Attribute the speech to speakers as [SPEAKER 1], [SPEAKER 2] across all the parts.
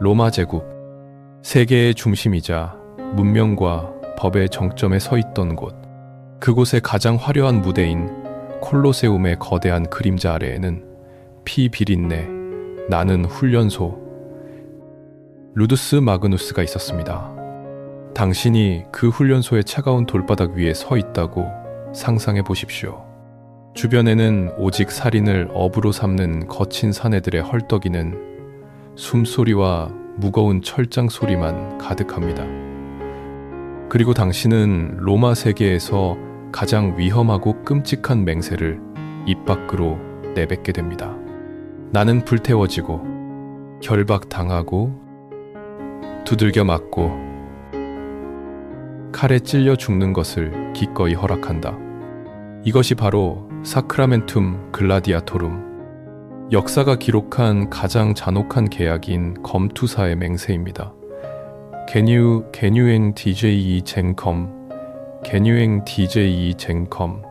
[SPEAKER 1] 로마 제국, 세계의 중심이자 문명과 법의 정점에 서 있던 곳, 그곳의 가장 화려한 무대인 콜로세움의 거대한 그림자 아래에는 피 비린내 나는 훈련소 루두스 마그누스가 있었습니다. 당신이 그 훈련소의 차가운 돌바닥 위에 서 있다고 상상해 보십시오. 주변에는 오직 살인을 업으로 삼는 거친 사내들의 헐떡이는 숨소리와 무거운 철장 소리만 가득합니다. 그리고 당신은 로마 세계에서 가장 위험하고 끔찍한 맹세를 입 밖으로 내뱉게 됩니다. 나는 불태워지고 결박당하고 두들겨 맞고 칼에 찔려 죽는 것을 기꺼이 허락한다. 이것이 바로 사크라멘툼 글라디아토룸, 역사가 기록한 가장 잔혹한 계약인 검투사의 맹세입니다. 개뉴행 DJE 쟁컴, 개뉴행 DJE 쟁컴,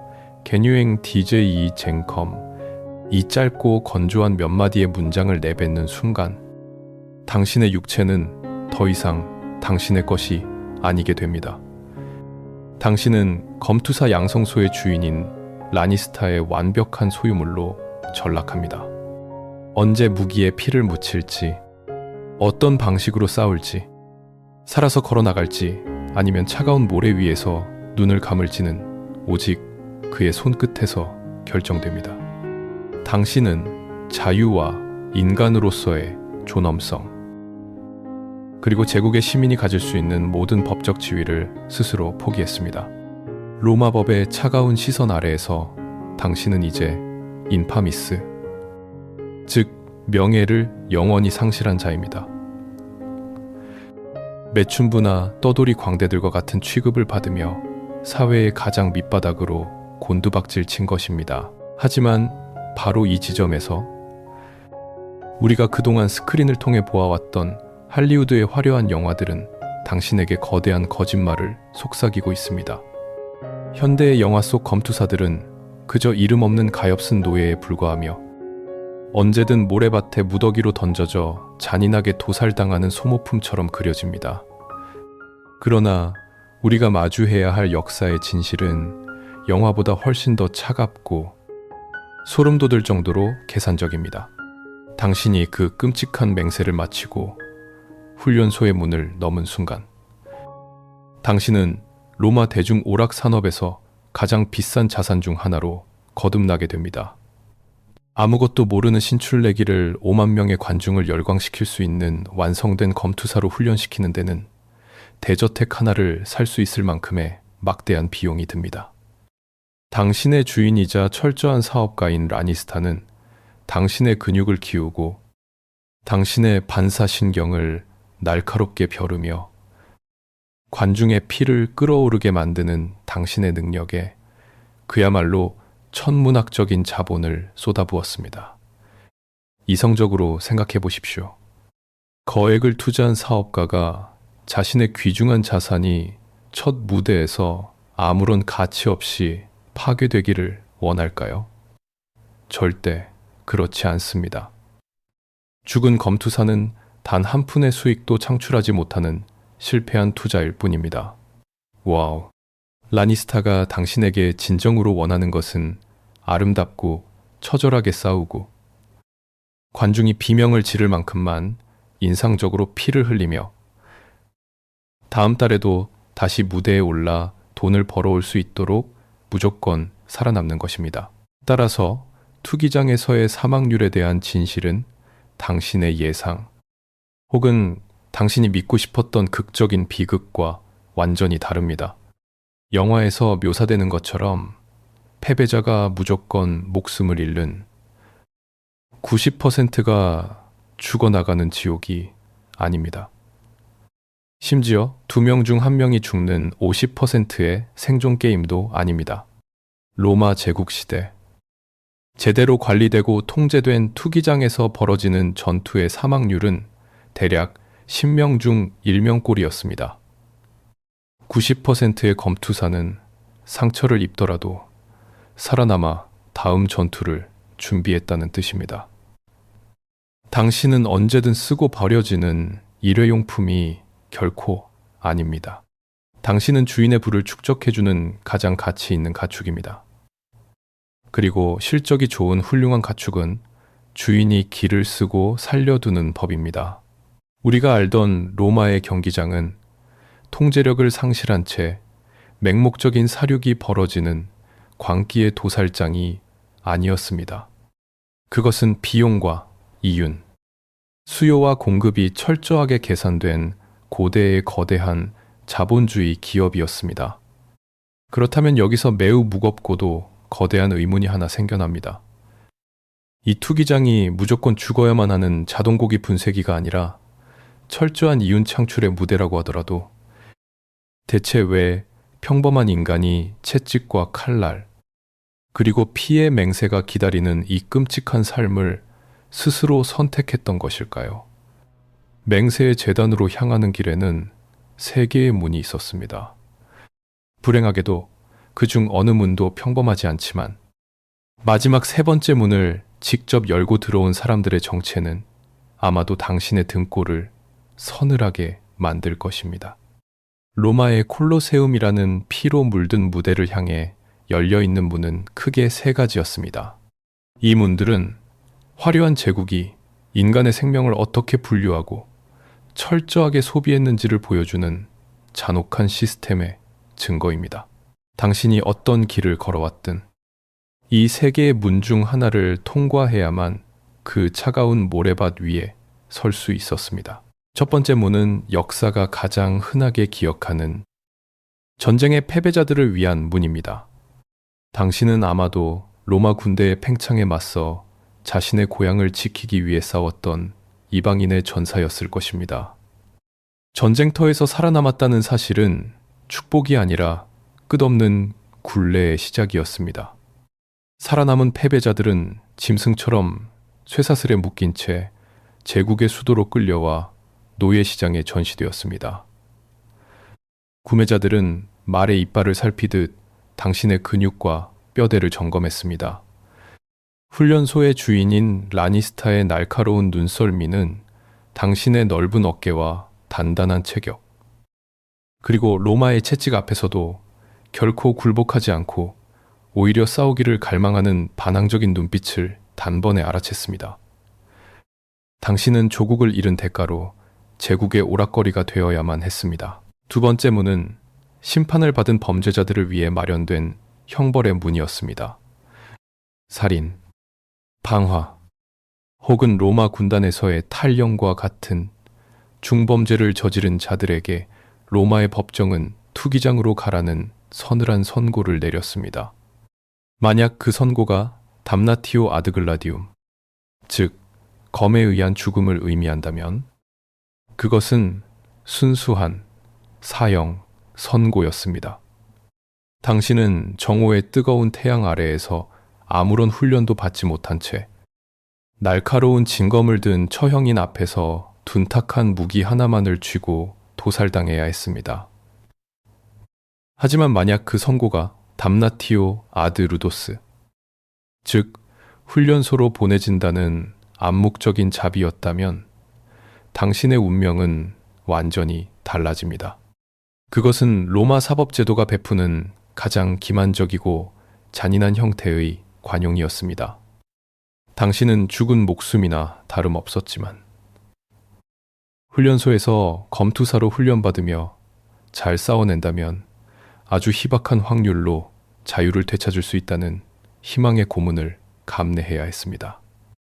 [SPEAKER 1] 개뉴행 DJE 쟁컴. 이 짧고 건조한 몇 마디의 문장을 내뱉는 순간 당신의 육체는 더 이상 당신의 것이 아니게 됩니다. 당신은 검투사 양성소의 주인인 라니스타의 완벽한 소유물로 전락합니다. 언제 무기에 피를 묻힐지, 어떤 방식으로 싸울지, 살아서 걸어나갈지 아니면 차가운 모래 위에서 눈을 감을지는 오직 그의 손끝에서 결정됩니다. 당신은 자유와 인간으로서의 존엄성, 그리고 제국의 시민이 가질 수 있는 모든 법적 지위를 스스로 포기했습니다. 로마 법의 차가운 시선 아래에서 당신은 이제 인파미스, 즉 명예를 영원히 상실한 자입니다. 매춘부나 떠돌이 광대들과 같은 취급을 받으며 사회의 가장 밑바닥으로 곤두박질 친 것입니다. 하지만 바로 이 지점에서 우리가 그동안 스크린을 통해 보아왔던 할리우드의 화려한 영화들은 당신에게 거대한 거짓말을 속삭이고 있습니다. 현대의 영화 속 검투사들은 그저 이름 없는 가엾은 노예에 불과하며 언제든 모래밭에 무더기로 던져져 잔인하게 도살당하는 소모품처럼 그려집니다. 그러나 우리가 마주해야 할 역사의 진실은 영화보다 훨씬 더 차갑고 소름 돋을 정도로 계산적입니다. 당신이 그 끔찍한 맹세를 마치고 훈련소의 문을 넘은 순간 당신은 로마 대중 오락 산업에서 가장 비싼 자산 중 하나로 거듭나게 됩니다. 아무것도 모르는 신출내기를 5만 명의 관중을 열광시킬 수 있는 완성된 검투사로 훈련시키는 데는 대저택 하나를 살 수 있을 만큼의 막대한 비용이 듭니다. 당신의 주인이자 철저한 사업가인 라니스타는 당신의 근육을 키우고 당신의 반사신경을 날카롭게 벼르며 관중의 피를 끓어오르게 만드는 당신의 능력에 그야말로 천문학적인 자본을 쏟아부었습니다. 이성적으로 생각해 보십시오. 거액을 투자한 사업가가 자신의 귀중한 자산이 첫 무대에서 아무런 가치 없이 파괴되기를 원할까요? 절대 그렇지 않습니다. 죽은 검투사는 단 한 푼의 수익도 창출하지 못하는 실패한 투자일 뿐입니다. 와우. 라니스타가 당신에게 진정으로 원하는 것은 아름답고 처절하게 싸우고 관중이 비명을 지를 만큼만 인상적으로 피를 흘리며 다음 달에도 다시 무대에 올라 돈을 벌어올 수 있도록 무조건 살아남는 것입니다. 따라서 투기장에서의 사망률에 대한 진실은 당신의 예상 혹은 당신이 믿고 싶었던 극적인 비극과 완전히 다릅니다. 영화에서 묘사되는 것처럼 패배자가 무조건 목숨을 잃는 90%가 죽어나가는 지옥이 아닙니다. 심지어 2명 중 1명이 죽는 50%의 생존 게임도 아닙니다. 로마 제국 시대, 제대로 관리되고 통제된 투기장에서 벌어지는 전투의 사망률은 대략 10명 중 1명꼴이었습니다. 90%의 검투사는 상처를 입더라도 살아남아 다음 전투를 준비했다는 뜻입니다. 당신은 언제든 쓰고 버려지는 일회용품이 결코 아닙니다. 당신은 주인의 부를 축적해주는 가장 가치 있는 가축입니다. 그리고 실적이 좋은 훌륭한 가축은 주인이 기를 쓰고 살려두는 법입니다. 우리가 알던 로마의 경기장은 통제력을 상실한 채 맹목적인 사륙이 벌어지는 광기의 도살장이 아니었습니다. 그것은 비용과 이윤, 수요와 공급이 철저하게 계산된 고대의 거대한 자본주의 기업이었습니다. 그렇다면 여기서 매우 무겁고도 거대한 의문이 하나 생겨납니다. 이 투기장이 무조건 죽어야만 하는 자동고기 분쇄기가 아니라 철저한 이윤 창출의 무대라고 하더라도 대체 왜 평범한 인간이 채찍과 칼날, 그리고 피의 맹세가 기다리는 이 끔찍한 삶을 스스로 선택했던 것일까요? 맹세의 재단으로 향하는 길에는 세 개의 문이 있었습니다. 불행하게도 그중 어느 문도 평범하지 않지만 마지막 세 번째 문을 직접 열고 들어온 사람들의 정체는 아마도 당신의 등골을 서늘하게 만들 것입니다. 로마의 콜로세움이라는 피로 물든 무대를 향해 열려있는 문은 크게 세 가지였습니다. 이 문들은 화려한 제국이 인간의 생명을 어떻게 분류하고 철저하게 소비했는지를 보여주는 잔혹한 시스템의 증거입니다. 당신이 어떤 길을 걸어왔든 이 세 개의 문 중 하나를 통과해야만 그 차가운 모래밭 위에 설 수 있었습니다. 첫 번째 문은 역사가 가장 흔하게 기억하는 전쟁의 패배자들을 위한 문입니다. 당신은 아마도 로마 군대의 팽창에 맞서 자신의 고향을 지키기 위해 싸웠던 이방인의 전사였을 것입니다. 전쟁터에서 살아남았다는 사실은 축복이 아니라 끝없는 굴레의 시작이었습니다. 살아남은 패배자들은 짐승처럼 쇠사슬에 묶인 채 제국의 수도로 끌려와 노예시장에 전시되었습니다. 구매자들은 말의 이빨을 살피듯 당신의 근육과 뼈대를 점검했습니다. 훈련소의 주인인 라니스타의 날카로운 눈썰미는 당신의 넓은 어깨와 단단한 체격, 그리고 로마의 채찍 앞에서도 결코 굴복하지 않고 오히려 싸우기를 갈망하는 반항적인 눈빛을 단번에 알아챘습니다. 당신은 조국을 잃은 대가로 제국의 오락거리가 되어야만 했습니다. 두 번째 문은 심판을 받은 범죄자들을 위해 마련된 형벌의 문이었습니다. 살인, 방화, 혹은 로마 군단에서의 탈영과 같은 중범죄를 저지른 자들에게 로마의 법정은 투기장으로 가라는 서늘한 선고를 내렸습니다. 만약 그 선고가 담나티오 아드글라디움, 즉 검에 의한 죽음을 의미한다면 그것은 순수한 사형 선고였습니다. 당신은 정오의 뜨거운 태양 아래에서 아무런 훈련도 받지 못한 채 날카로운 징검을 든 처형인 앞에서 둔탁한 무기 하나만을 쥐고 도살당해야 했습니다. 하지만 만약 그 선고가 담나티오 아드 루도스, 즉 훈련소로 보내진다는 암묵적인 자비였다면 당신의 운명은 완전히 달라집니다. 그것은 로마 사법제도가 베푸는 가장 기만적이고 잔인한 형태의 관용이었습니다. 당신은 죽은 목숨이나 다름없었지만 훈련소에서 검투사로 훈련받으며 잘 싸워낸다면 아주 희박한 확률로 자유를 되찾을 수 있다는 희망의 고문을 감내해야 했습니다.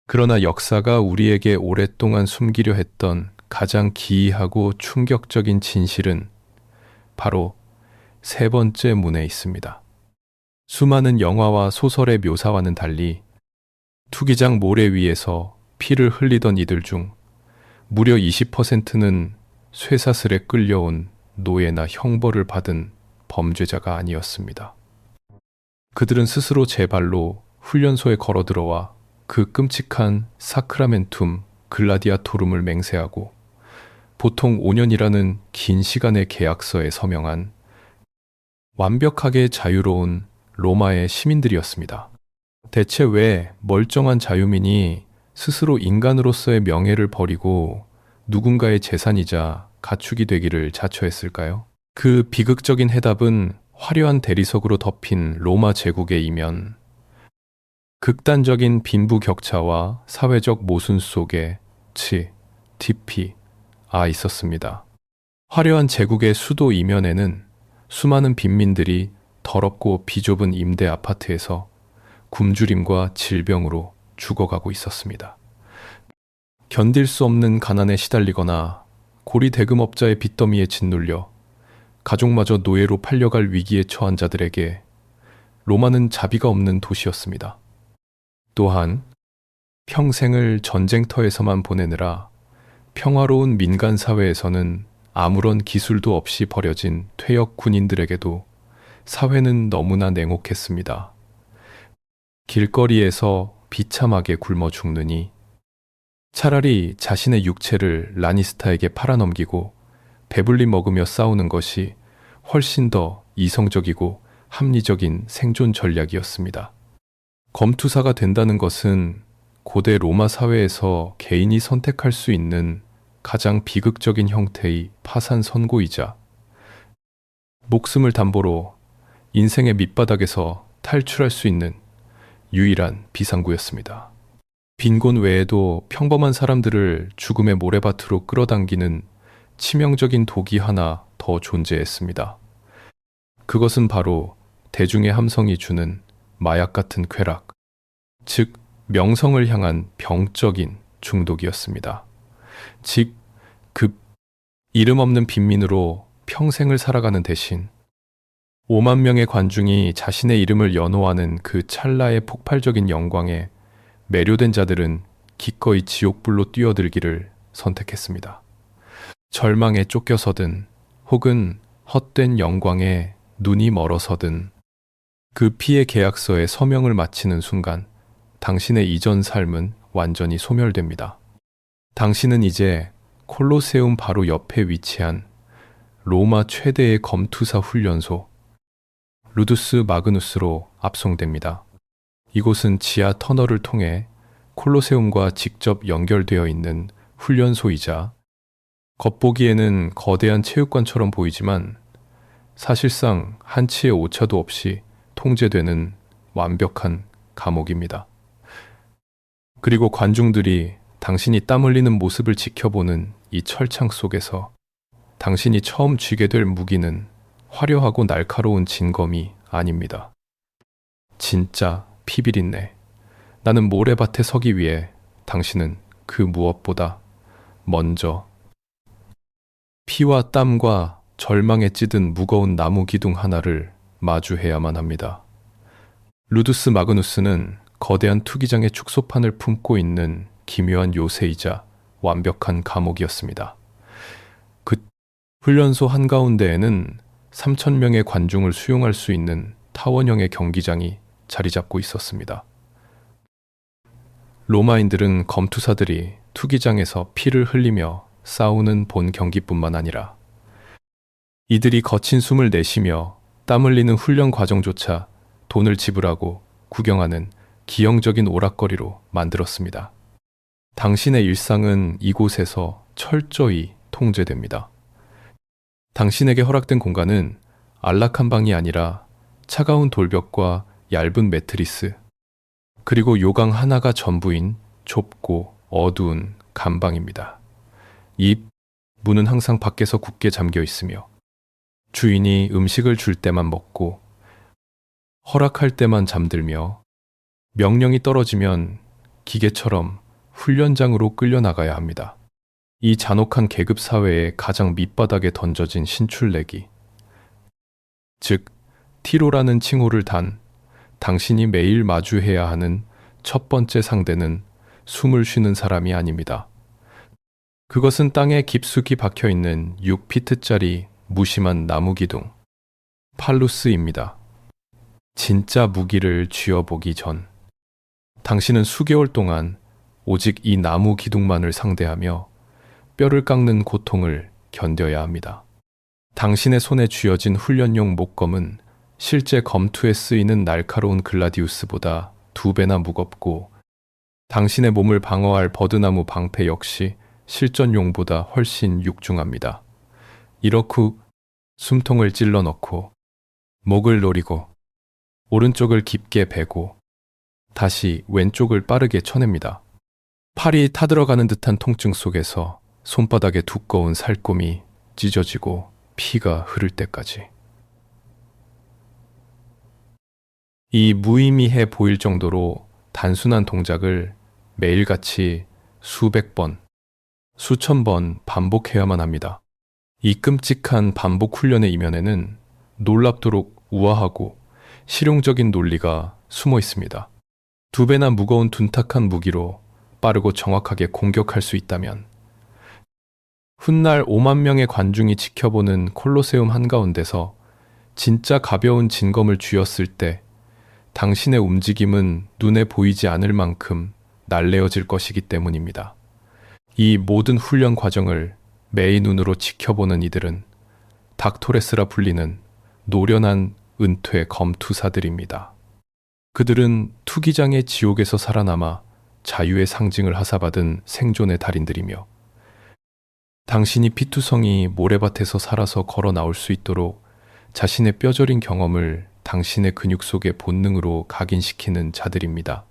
[SPEAKER 1] 그러나 역사가 우리에게 오랫동안 숨기려 했던 가장 기이하고 충격적인 진실은 바로 세 번째 문에 있습니다. 수많은 영화와 소설의 묘사와는 달리 투기장 모래 위에서 피를 흘리던 이들 중 무려 20%는 쇠사슬에 끌려온 노예나 형벌을 받은 범죄자가 아니었습니다. 그들은 스스로 제 발로 훈련소에 걸어 들어와 그 끔찍한 사크라멘툼 글라디아토rum을 맹세하고 보통 5년이라는 긴 시간의 계약서에 서명한 완벽하게 자유로운 로마의 시민들이었습니다. 대체 왜 멀쩡한 자유민이 스스로 인간으로서의 명예를 버리고 누군가의 재산이자 가축이 되기를 자처했을까요? 그 비극적인 해답은 화려한 대리석으로 덮인 로마 제국의 이면, 극단적인 빈부격차와 사회적 모순 속에 있었습니다. 화려한 제국의 수도 이면에는 수많은 빈민들이 더럽고 비좁은 임대 아파트에서 굶주림과 질병으로 죽어가고 있었습니다. 견딜 수 없는 가난에 시달리거나 고리 대금업자의 빚더미에 짓눌려 가족마저 노예로 팔려갈 위기에 처한 자들에게 로마는 자비가 없는 도시였습니다. 또한 평생을 전쟁터에서만 보내느라 평화로운 민간 사회에서는 아무런 기술도 없이 버려진 퇴역 군인들에게도 사회는 너무나 냉혹했습니다. 길거리에서 비참하게 굶어 죽느니 차라리 자신의 육체를 라니스타에게 팔아넘기고 배불리 먹으며 싸우는 것이 훨씬 더 이성적이고 합리적인 생존 전략이었습니다. 검투사가 된다는 것은 고대 로마 사회에서 개인이 선택할 수 있는 가장 비극적인 형태의 파산 선고이자 목숨을 담보로 인생의 밑바닥에서 탈출할 수 있는 유일한 비상구였습니다. 빈곤 외에도 평범한 사람들을 죽음의 모래밭으로 끌어당기는 치명적인 독이 하나 더 존재했습니다. 그것은 바로 대중의 함성이 주는 마약 같은 쾌락, 즉 명성을 향한 병적인 중독이었습니다. 즉, 이름 없는 빈민으로 평생을 살아가는 대신 5만 명의 관중이 자신의 이름을 연호하는 그 찰나의 폭발적인 영광에 매료된 자들은 기꺼이 지옥불로 뛰어들기를 선택했습니다. 절망에 쫓겨서든 혹은 헛된 영광에 눈이 멀어서든 그 피의 계약서에 서명을 마치는 순간 당신의 이전 삶은 완전히 소멸됩니다. 당신은 이제 콜로세움 바로 옆에 위치한 로마 최대의 검투사 훈련소 루두스 마그누스로 압송됩니다. 이곳은 지하 터널을 통해 콜로세움과 직접 연결되어 있는 훈련소이자 겉보기에는 거대한 체육관처럼 보이지만 사실상 한치의 오차도 없이 통제되는 완벽한 감옥입니다. 그리고 관중들이 당신이 땀 흘리는 모습을 지켜보는 이 철창 속에서 당신이 처음 쥐게 될 무기는 화려하고 날카로운 진검이 아닙니다. 진짜 피비린내. 나는 모래밭에 서기 위해 당신은 그 무엇보다 먼저 피와 땀과 절망에 찌든 무거운 나무 기둥 하나를 마주해야만 합니다. 루두스 마그누스는 거대한 투기장의 축소판을 품고 있는 기묘한 요새이자 완벽한 감옥이었습니다. 그 훈련소 한가운데에는 3,000명의 관중을 수용할 수 있는 타원형의 경기장이 자리 잡고 있었습니다. 로마인들은 검투사들이 투기장에서 피를 흘리며 싸우는 본 경기뿐만 아니라 이들이 거친 숨을 내쉬며 땀 흘리는 훈련 과정조차 돈을 지불하고 구경하는 기형적인 오락거리로 만들었습니다. 당신의 일상은 이곳에서 철저히 통제됩니다. 당신에게 허락된 공간은 안락한 방이 아니라 차가운 돌벽과 얇은 매트리스, 그리고 요강 하나가 전부인 좁고 어두운 감방입니다. 이 문은 항상 밖에서 굳게 잠겨 있으며 주인이 음식을 줄 때만 먹고 허락할 때만 잠들며 명령이 떨어지면 기계처럼 훈련장으로 끌려나가야 합니다. 이 잔혹한 계급 사회의 가장 밑바닥에 던져진 신출내기, 즉 티로라는 칭호를 단 당신이 매일 마주해야 하는 첫 번째 상대는 숨을 쉬는 사람이 아닙니다. 그것은 땅에 깊숙이 박혀있는 6피트짜리 무심한 나무 기둥, 팔루스입니다. 진짜 무기를 쥐어보기 전 당신은 수개월 동안 오직 이 나무 기둥만을 상대하며 뼈를 깎는 고통을 견뎌야 합니다. 당신의 손에 쥐어진 훈련용 목검은 실제 검투에 쓰이는 날카로운 글라디우스보다 2배나 무겁고 당신의 몸을 방어할 버드나무 방패 역시 실전용보다 훨씬 육중합니다. 이렇고 숨통을 찔러 넣고 목을 노리고 오른쪽을 깊게 베고 다시 왼쪽을 빠르게 쳐냅니다. 팔이 타들어가는 듯한 통증 속에서 손바닥에 두꺼운 살쏨이 찢어지고 피가 흐를 때까지. 이 무의미해 보일 정도로 단순한 동작을 매일같이 수백 번, 수천 번 반복해야만 합니다. 이 끔찍한 반복 훈련의 이면에는 놀랍도록 우아하고 실용적인 논리가 숨어 있습니다. 2배나 무거운 둔탁한 무기로 빠르고 정확하게 공격할 수 있다면 훗날 5만 명의 관중이 지켜보는 콜로세움 한가운데서 진짜 가벼운 진검을 쥐었을 때 당신의 움직임은 눈에 보이지 않을 만큼 날래어질 것이기 때문입니다. 이 모든 훈련 과정을 매의 눈으로 지켜보는 이들은 닥토레스라 불리는 노련한 은퇴 검투사들입니다. 그들은 투기장의 지옥에서 살아남아 자유의 상징을 하사받은 생존의 달인들이며 당신이 피투성이 모래밭에서 살아서 걸어 나올 수 있도록 자신의 뼈저린 경험을 당신의 근육 속의 본능으로 각인시키는 자들입니다.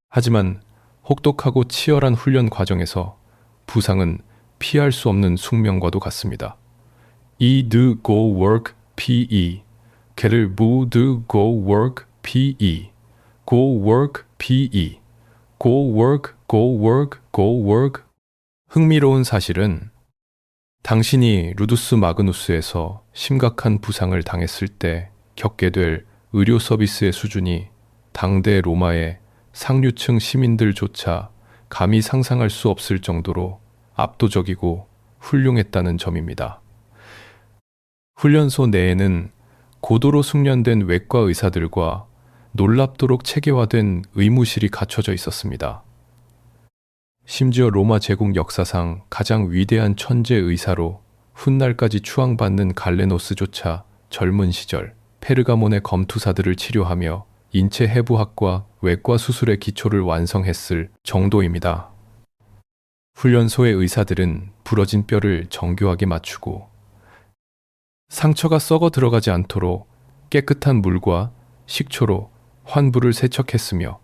[SPEAKER 1] 하지만 혹독하고 치열한 훈련 과정에서 부상은 피할 수 없는 숙명과도 같습니다. 이 the go work PE 개를 무 the go work PE go work PE go work go work go work. 흥미로운 사실은 당신이 루두스 마그누스에서 심각한 부상을 당했을 때 겪게 될 의료 서비스의 수준이 당대 로마의 상류층 시민들조차 감히 상상할 수 없을 정도로 압도적이고 훌륭했다는 점입니다. 훈련소 내에는 고도로 숙련된 외과 의사들과 놀랍도록 체계화된 의무실이 갖춰져 있었습니다. 심지어 로마 제국 역사상 가장 위대한 천재 의사로 훗날까지 추앙받는 갈레노스조차 젊은 시절 페르가몬의 검투사들을 치료하며 인체 해부학과 외과 수술의 기초를 완성했을 정도입니다. 훈련소의 의사들은 부러진 뼈를 정교하게 맞추고 상처가 썩어 들어가지 않도록 깨끗한 물과 식초로 환부를 세척했으며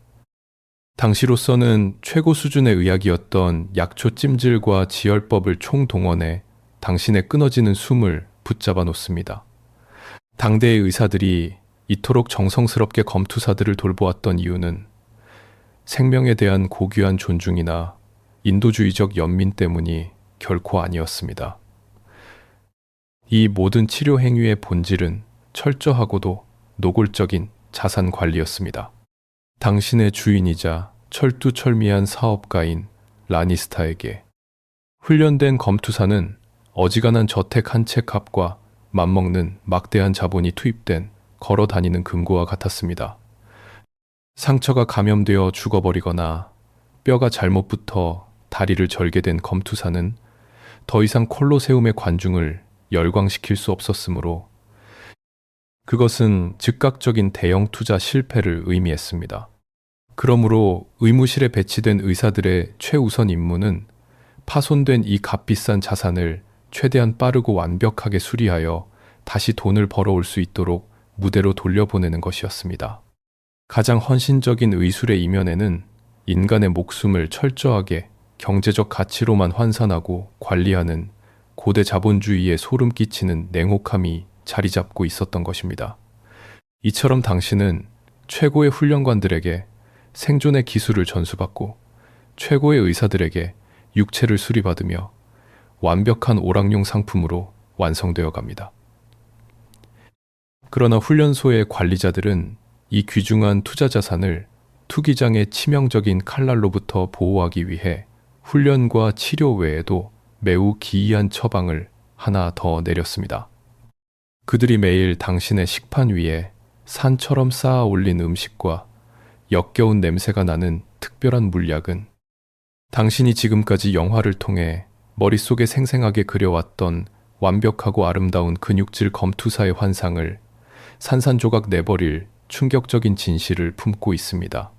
[SPEAKER 1] 당시로서는 최고 수준의 의학이었던 약초 찜질과 지혈법을 총동원해 당신의 끊어지는 숨을 붙잡아 놓습니다. 당대의 의사들이 이토록 정성스럽게 검투사들을 돌보았던 이유는 생명에 대한 고귀한 존중이나 인도주의적 연민 때문이 결코 아니었습니다. 이 모든 치료 행위의 본질은 철저하고도 노골적인 자산 관리였습니다. 당신의 주인이자 철두철미한 사업가인 라니스타에게 훈련된 검투사는 어지간한 저택 한 채 값과 맞먹는 막대한 자본이 투입된 걸어 다니는 금고와 같았습니다. 상처가 감염되어 죽어버리거나 뼈가 잘못 붙어 다리를 절게 된 검투사는 더 이상 콜로세움의 관중을 열광시킬 수 없었으므로 그것은 즉각적인 대형 투자 실패를 의미했습니다. 그러므로 의무실에 배치된 의사들의 최우선 임무는 파손된 이 값비싼 자산을 최대한 빠르고 완벽하게 수리하여 다시 돈을 벌어올 수 있도록 무대로 돌려보내는 것이었습니다. 가장 헌신적인 의술의 이면에는 인간의 목숨을 철저하게 경제적 가치로만 환산하고 관리하는 고대 자본주의에 소름 끼치는 냉혹함이 자리 잡고 있었던 것입니다. 이처럼 당신은 최고의 훈련관들에게 생존의 기술을 전수받고 최고의 의사들에게 육체를 수리받으며 완벽한 오락용 상품으로 완성되어 갑니다. 그러나 훈련소의 관리자들은 이 귀중한 투자 자산을 투기장의 치명적인 칼날로부터 보호하기 위해 훈련과 치료 외에도 매우 기이한 처방을 하나 더 내렸습니다. 그들이 매일 당신의 식판 위에 산처럼 쌓아 올린 음식과 역겨운 냄새가 나는 특별한 물약은 당신이 지금까지 영화를 통해 머릿속에 생생하게 그려왔던 완벽하고 아름다운 근육질 검투사의 환상을 산산조각 내버릴 충격적인 진실을 품고 있습니다.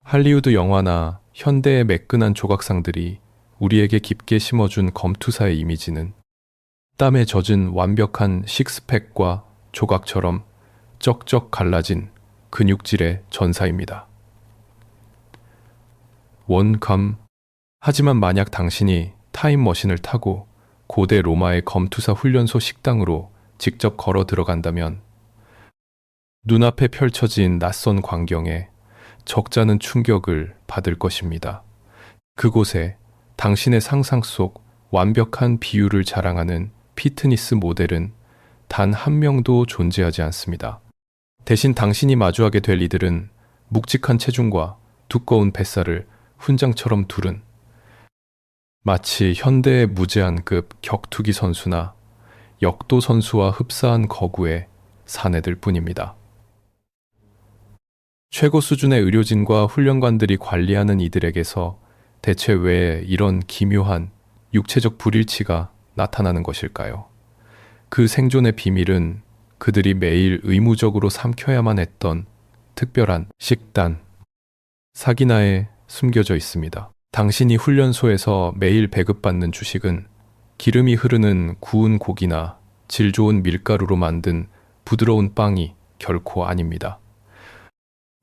[SPEAKER 1] 할리우드 영화나 현대의 매끈한 조각상들이 우리에게 깊게 심어준 검투사의 이미지는 땀에 젖은 완벽한 식스팩과 조각처럼 쩍쩍 갈라진 근육질의 전사입니다. 원감. 하지만 만약 당신이 타임머신을 타고 고대 로마의 검투사 훈련소 식당으로 직접 걸어 들어간다면 눈앞에 펼쳐진 낯선 광경에 적잖은 충격을 받을 것입니다. 그곳에 당신의 상상 속 완벽한 비율을 자랑하는 피트니스 모델은 단 한 명도 존재하지 않습니다. 대신 당신이 마주하게 될 이들은 묵직한 체중과 두꺼운 뱃살을 훈장처럼 두른 마치 현대의 무제한급 격투기 선수나 역도 선수와 흡사한 거구의 사내들 뿐입니다. 최고 수준의 의료진과 훈련관들이 관리하는 이들에게서 대체 왜 이런 기묘한 육체적 불일치가 나타나는 것일까요? 그 생존의 비밀은 그들이 매일 의무적으로 삼켜야만 했던 특별한 식단, 사기나에 숨겨져 있습니다. 당신이 훈련소에서 매일 배급받는 주식은 기름이 흐르는 구운 고기나 질 좋은 밀가루로 만든 부드러운 빵이 결코 아닙니다.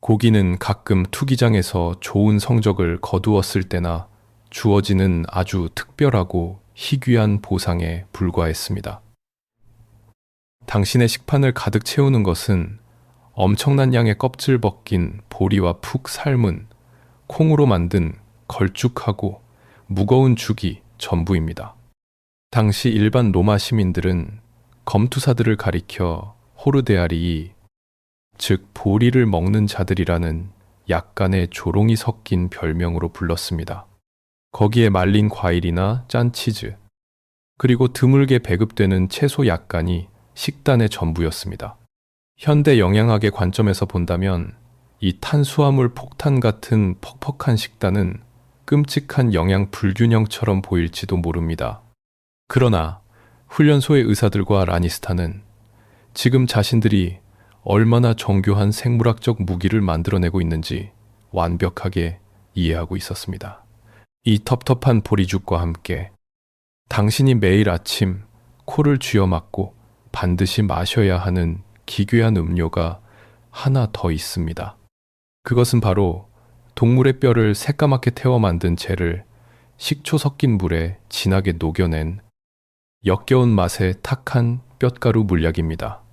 [SPEAKER 1] 고기는 가끔 투기장에서 좋은 성적을 거두었을 때나 주어지는 아주 특별하고 희귀한 보상에 불과했습니다. 당신의 식판을 가득 채우는 것은 엄청난 양의 껍질 벗긴 보리와 푹 삶은 콩으로 만든 걸쭉하고 무거운 죽이 전부입니다. 당시 일반 로마 시민들은 검투사들을 가리켜 호르데아리이, 즉 보리를 먹는 자들이라는 약간의 조롱이 섞인 별명으로 불렀습니다. 거기에 말린 과일이나 짠 치즈, 그리고 드물게 배급되는 채소 약간이 식단의 전부였습니다. 현대 영양학의 관점에서 본다면 이 탄수화물 폭탄 같은 퍽퍽한 식단은 끔찍한 영양 불균형처럼 보일지도 모릅니다. 그러나 훈련소의 의사들과 라니스타는 지금 자신들이 얼마나 정교한 생물학적 무기를 만들어내고 있는지 완벽하게 이해하고 있었습니다. 이 텁텁한 보리죽과 함께 당신이 매일 아침 코를 쥐어 맞고 반드시 마셔야 하는 기괴한 음료가 하나 더 있습니다. 그것은 바로 동물의 뼈를 새까맣게 태워 만든 젤을 식초 섞인 물에 진하게 녹여낸 역겨운 맛의 탁한 뼛가루 물약입니다.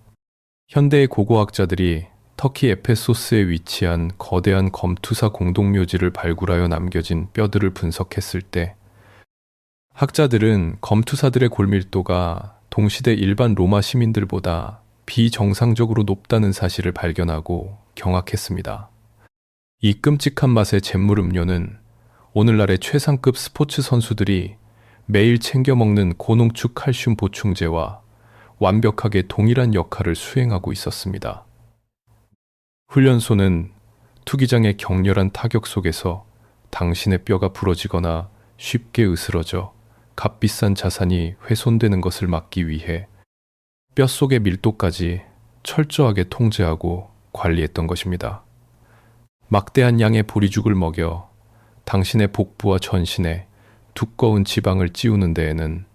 [SPEAKER 1] 현대의 고고학자들이 터키 에페소스에 위치한 거대한 검투사 공동묘지를 발굴하여 남겨진 뼈들을 분석했을 때 학자들은 검투사들의 골밀도가 동시대 일반 로마 시민들보다 비정상적으로 높다는 사실을 발견하고 경악했습니다. 이 끔찍한 맛의 잿물 음료는 오늘날의 최상급 스포츠 선수들이 매일 챙겨 먹는 고농축 칼슘 보충제와 완벽하게 동일한 역할을 수행하고 있었습니다. 훈련소는 투기장의 격렬한 타격 속에서 당신의 뼈가 부러지거나 쉽게 으스러져 값비싼 자산이 훼손되는 것을 막기 위해 뼛속의 밀도까지 철저하게 통제하고 관리했던 것입니다. 막대한 양의 보리죽을 먹여 당신의 복부와 전신에 두꺼운 지방을 찌우는 데에는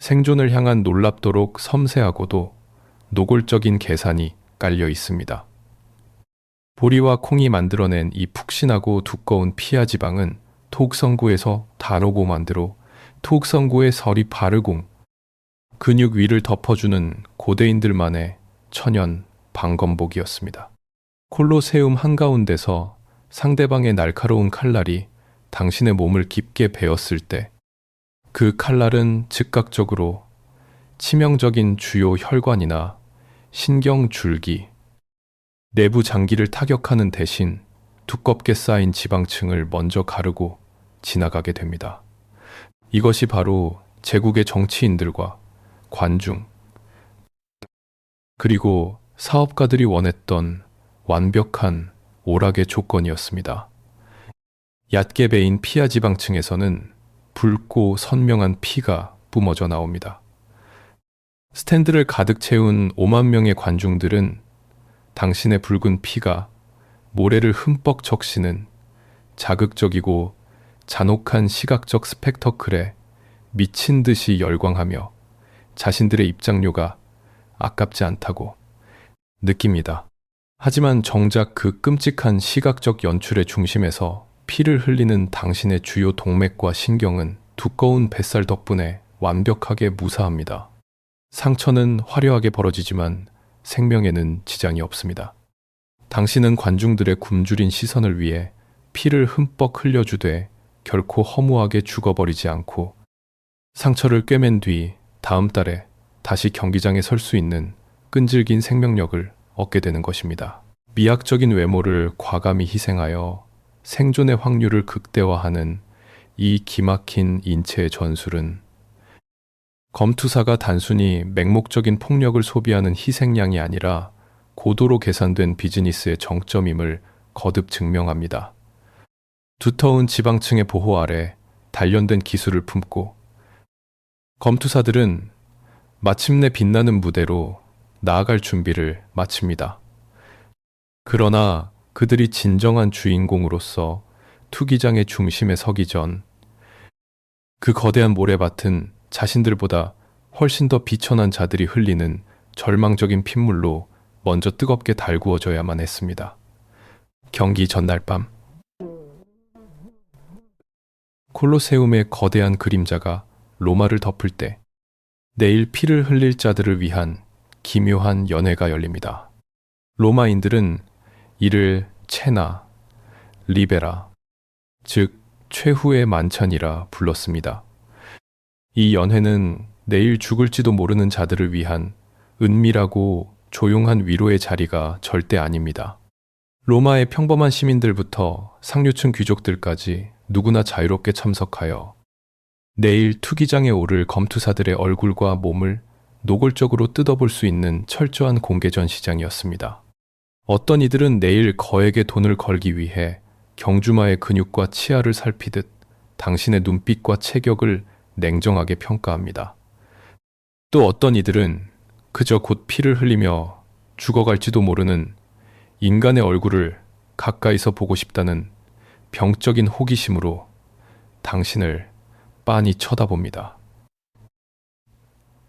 [SPEAKER 1] 생존을 향한 놀랍도록 섬세하고도 노골적인 계산이 깔려 있습니다. 보리와 콩이 만들어낸 이 푹신하고 두꺼운 피하 지방은 토흑성구에서 다로고만드로 토흑성구의 서리 바르공, 근육 위를 덮어주는 고대인들만의 천연 방검복이었습니다. 콜로세움 한가운데서 상대방의 날카로운 칼날이 당신의 몸을 깊게 베었을 때 그 칼날은 즉각적으로 치명적인 주요 혈관이나 신경줄기, 내부 장기를 타격하는 대신 두껍게 쌓인 지방층을 먼저 가르고 지나가게 됩니다. 이것이 바로 제국의 정치인들과 관중, 그리고 사업가들이 원했던 완벽한 오락의 조건이었습니다. 얕게 베인 피하 지방층에서는 붉고 선명한 피가 뿜어져 나옵니다. 스탠드를 가득 채운 5만 명의 관중들은 당신의 붉은 피가 모래를 흠뻑 적시는 자극적이고 잔혹한 시각적 스펙터클에 미친 듯이 열광하며 자신들의 입장료가 아깝지 않다고 느낍니다. 하지만 정작 그 끔찍한 시각적 연출의 중심에서 피를 흘리는 당신의 주요 동맥과 신경은 두꺼운 뱃살 덕분에 완벽하게 무사합니다. 상처는 화려하게 벌어지지만 생명에는 지장이 없습니다. 당신은 관중들의 굶주린 시선을 위해 피를 흠뻑 흘려주되 결코 허무하게 죽어버리지 않고 상처를 꿰맨 뒤 다음 달에 다시 경기장에 설 수 있는 끈질긴 생명력을 얻게 되는 것입니다. 미학적인 외모를 과감히 희생하여 생존의 확률을 극대화하는 이 기막힌 인체의 전술은 검투사가 단순히 맹목적인 폭력을 소비하는 희생양이 아니라 고도로 계산된 비즈니스의 정점임을 거듭 증명합니다. 두터운 지방층의 보호 아래 단련된 기술을 품고 검투사들은 마침내 빛나는 무대로 나아갈 준비를 마칩니다. 그러나 그들이 진정한 주인공으로서 투기장의 중심에 서기 전 그 거대한 모래밭은 자신들보다 훨씬 더 비천한 자들이 흘리는 절망적인 핏물로 먼저 뜨겁게 달구어져야만 했습니다. 경기 전날 밤 콜로세움의 거대한 그림자가 로마를 덮을 때 내일 피를 흘릴 자들을 위한 기묘한 연회가 열립니다. 로마인들은 이를 체나, 리베라, 즉 최후의 만찬이라 불렀습니다. 이 연회는 내일 죽을지도 모르는 자들을 위한 은밀하고 조용한 위로의 자리가 절대 아닙니다. 로마의 평범한 시민들부터 상류층 귀족들까지 누구나 자유롭게 참석하여 내일 투기장에 오를 검투사들의 얼굴과 몸을 노골적으로 뜯어볼 수 있는 철저한 공개 전시장이었습니다. 어떤 이들은 내일 거액의 돈을 걸기 위해 경주마의 근육과 치아를 살피듯 당신의 눈빛과 체격을 냉정하게 평가합니다. 또 어떤 이들은 그저 곧 피를 흘리며 죽어갈지도 모르는 인간의 얼굴을 가까이서 보고 싶다는 병적인 호기심으로 당신을 빤히 쳐다봅니다.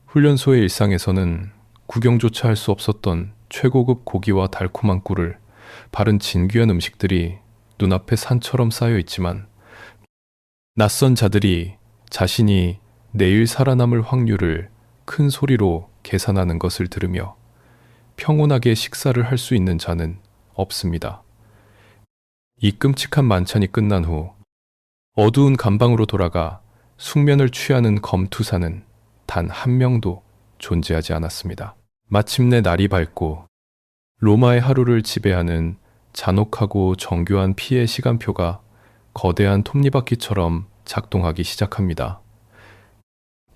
[SPEAKER 1] 훈련소의 일상에서는 구경조차 할 수 없었던 최고급 고기와 달콤한 꿀을 바른 진귀한 음식들이 눈앞에 산처럼 쌓여 있지만 낯선 자들이 자신이 내일 살아남을 확률을 큰 소리로 계산하는 것을 들으며 평온하게 식사를 할 수 있는 자는 없습니다. 이 끔찍한 만찬이 끝난 후 어두운 감방으로 돌아가 숙면을 취하는 검투사는 단 한 명도 존재하지 않았습니다. 마침내 날이 밝고 로마의 하루를 지배하는 잔혹하고 정교한 피의 시간표가 거대한 톱니바퀴처럼 작동하기 시작합니다.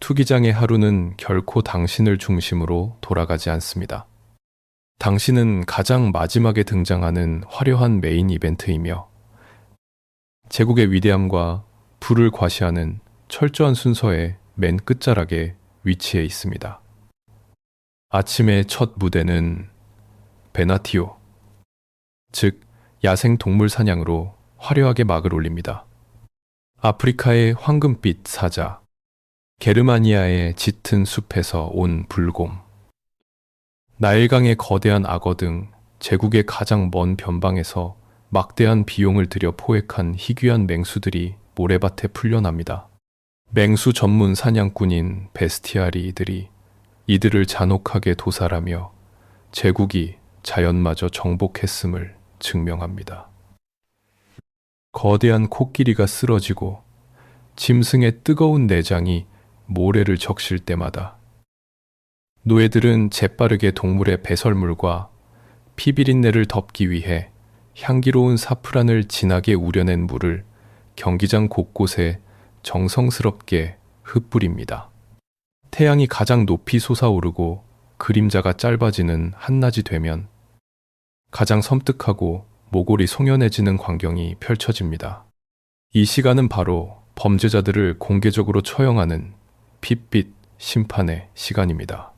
[SPEAKER 1] 투기장의 하루는 결코 당신을 중심으로 돌아가지 않습니다. 당신은 가장 마지막에 등장하는 화려한 메인 이벤트이며 제국의 위대함과 부를 과시하는 철저한 순서의 맨 끝자락에 위치해 있습니다. 아침의 첫 무대는 베나티오, 즉 야생 동물 사냥으로 화려하게 막을 올립니다. 아프리카의 황금빛 사자, 게르마니아의 짙은 숲에서 온 불곰, 나일강의 거대한 악어 등 제국의 가장 먼 변방에서 막대한 비용을 들여 포획한 희귀한 맹수들이 모래밭에 풀려납니다. 맹수 전문 사냥꾼인 베스티아리들이 이들을 잔혹하게 도살하며 제국이 자연마저 정복했음을 증명합니다. 거대한 코끼리가 쓰러지고 짐승의 뜨거운 내장이 모래를 적실 때마다 노예들은 재빠르게 동물의 배설물과 피비린내를 덮기 위해 향기로운 사프란을 진하게 우려낸 물을 경기장 곳곳에 정성스럽게 흩뿌립니다. 태양이 가장 높이 솟아오르고 그림자가 짧아지는 한낮이 되면 가장 섬뜩하고 모골이 송연해지는 광경이 펼쳐집니다. 이 시간은 바로 범죄자들을 공개적으로 처형하는 핏빛 심판의 시간입니다.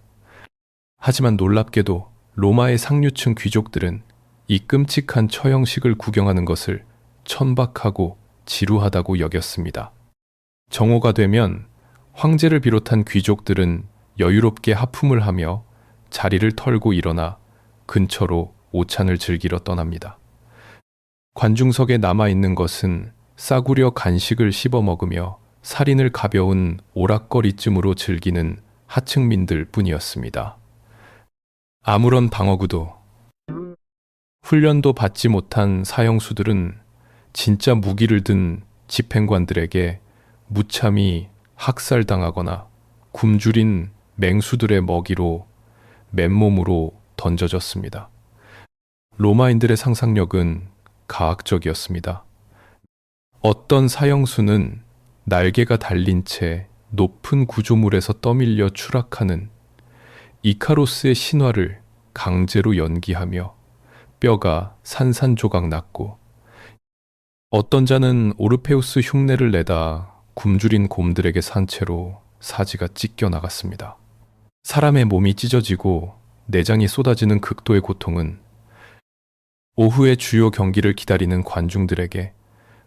[SPEAKER 1] 하지만 놀랍게도 로마의 상류층 귀족들은 이 끔찍한 처형식을 구경하는 것을 천박하고 지루하다고 여겼습니다. 정오가 되면 황제를 비롯한 귀족들은 여유롭게 하품을 하며 자리를 털고 일어나 근처로 오찬을 즐기러 떠납니다. 관중석에 남아있는 것은 싸구려 간식을 씹어 먹으며 살인을 가벼운 오락거리쯤으로 즐기는 하층민들 뿐이었습니다. 아무런 방어구도 훈련도 받지 못한 사형수들은 진짜 무기를 든 집행관들에게 무참히 학살당하거나 굶주린 맹수들의 먹이로 맨몸으로 던져졌습니다. 로마인들의 상상력은 가학적이었습니다. 어떤 사형수는 날개가 달린 채 높은 구조물에서 떠밀려 추락하는 이카로스의 신화를 강제로 연기하며 뼈가 산산조각 났고, 어떤 자는 오르페우스 흉내를 내다 굶주린 곰들에게 산채로 사지가 찢겨 나갔습니다. 사람의 몸이 찢어지고 내장이 쏟아지는 극도의 고통은 오후의 주요 경기를 기다리는 관중들에게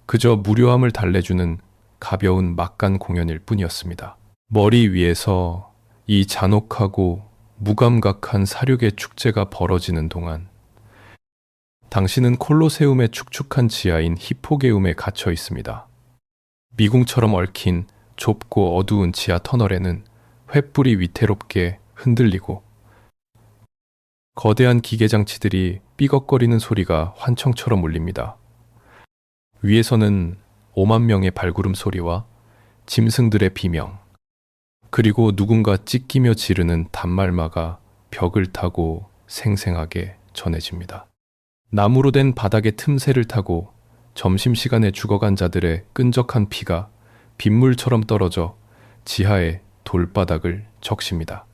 [SPEAKER 1] 그저 무료함을 달래주는 가벼운 막간 공연일 뿐이었습니다. 머리 위에서 이 잔혹하고 무감각한 사륙의 축제가 벌어지는 동안 당신은 콜로세움의 축축한 지하인 히포게움에 갇혀 있습니다. 미궁처럼 얽힌 좁고 어두운 지하 터널에는 횃불이 위태롭게 흔들리고 거대한 기계장치들이 삐걱거리는 소리가 환청처럼 울립니다. 위에서는 5만 명의 발구름 소리와 짐승들의 비명, 그리고 누군가 찢기며 지르는 단말마가 벽을 타고 생생하게 전해집니다. 나무로 된 바닥의 틈새를 타고 점심시간에 죽어간 자들의 끈적한 피가 빗물처럼 떨어져 지하의 돌바닥을 적십니다.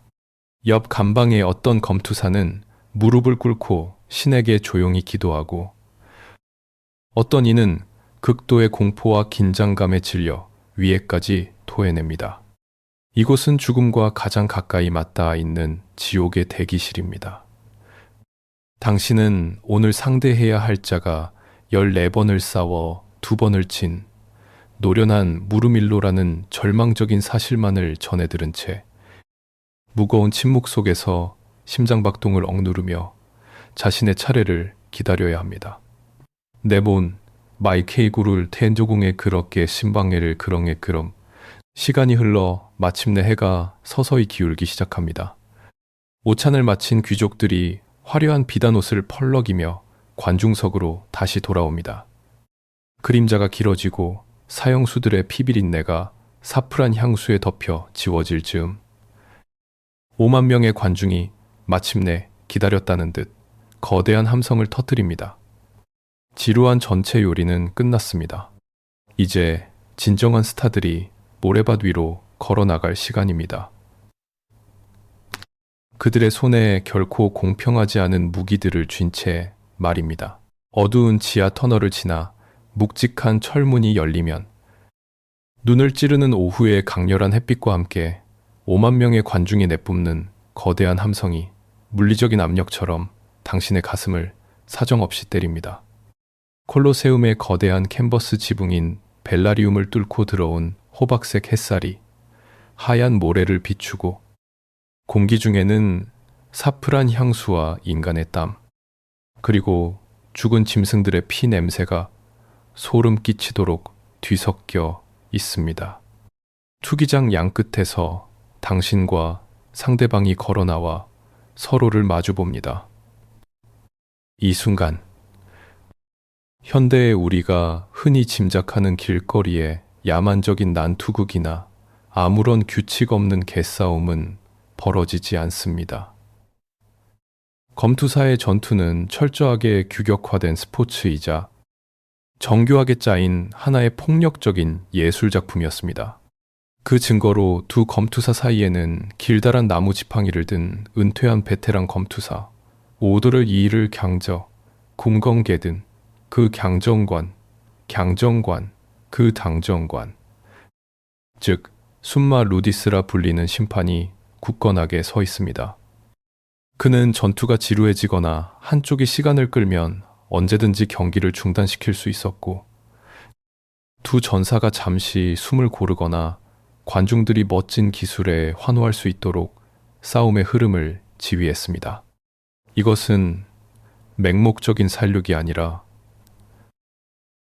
[SPEAKER 1] 옆 감방의 어떤 검투사는 무릎을 꿇고 신에게 조용히 기도하고, 어떤 이는 극도의 공포와 긴장감에 질려 위에까지 토해냅니다. 이곳은 죽음과 가장 가까이 맞닿아 있는 지옥의 대기실입니다. 당신은 오늘 상대해야 할 자가 14번을 싸워 2번을 친 노련한 무르밀로라는 절망적인 사실만을 전해 들은 채 무거운 침묵 속에서 심장박동을 억누르며 자신의 차례를 기다려야 합니다. 네몬 마이케이구를 텐조궁에 그렇게 신방해를 그렁에 그럼 시간이 흘러 마침내 해가 서서히 기울기 시작합니다. 오찬을 마친 귀족들이 화려한 비단옷을 펄럭이며 관중석으로 다시 돌아옵니다. 그림자가 길어지고 사형수들의 피비린내가 사프란 향수에 덮여 지워질 즈음 5만 명의 관중이 마침내 기다렸다는 듯 거대한 함성을 터뜨립니다. 지루한 전체 요리는 끝났습니다. 이제 진정한 스타들이 모래밭 위로 걸어나갈 시간입니다. 그들의 손에 결코 공평하지 않은 무기들을 쥔 채 말입니다. 어두운 지하 터널을 지나 묵직한 철문이 열리면 눈을 찌르는 오후의 강렬한 햇빛과 함께 5만 명의 관중이 내뿜는 거대한 함성이 물리적인 압력처럼 당신의 가슴을 사정없이 때립니다. 콜로세움의 거대한 캔버스 지붕인 벨라리움을 뚫고 들어온 호박색 햇살이 하얀 모래를 비추고 공기 중에는 사프란 향수와 인간의 땀, 그리고 죽은 짐승들의 피 냄새가 소름 끼치도록 뒤섞여 있습니다. 투기장 양끝에서 당신과 상대방이 걸어나와 서로를 마주봅니다. 이 순간 현대의 우리가 흔히 짐작하는 길거리의 야만적인 난투극이나 아무런 규칙 없는 개싸움은 벌어지지 않습니다. 검투사의 전투는 철저하게 규격화된 스포츠이자 정교하게 짜인 하나의 폭력적인 예술작품이었습니다. 그 증거로 두 검투사 사이에는 길다란 나무 지팡이를 든 은퇴한 베테랑 검투사 오더를 이의를 강저, 궁건개든 그 강정관, 그 당정관, 즉 순마 루디스라 불리는 심판이 굳건하게 서 있습니다. 그는 전투가 지루해지거나 한쪽이 시간을 끌면 언제든지 경기를 중단시킬 수 있었고, 두 전사가 잠시 숨을 고르거나 관중들이 멋진 기술에 환호할 수 있도록 싸움의 흐름을 지휘했습니다. 이것은 맹목적인 살육이 아니라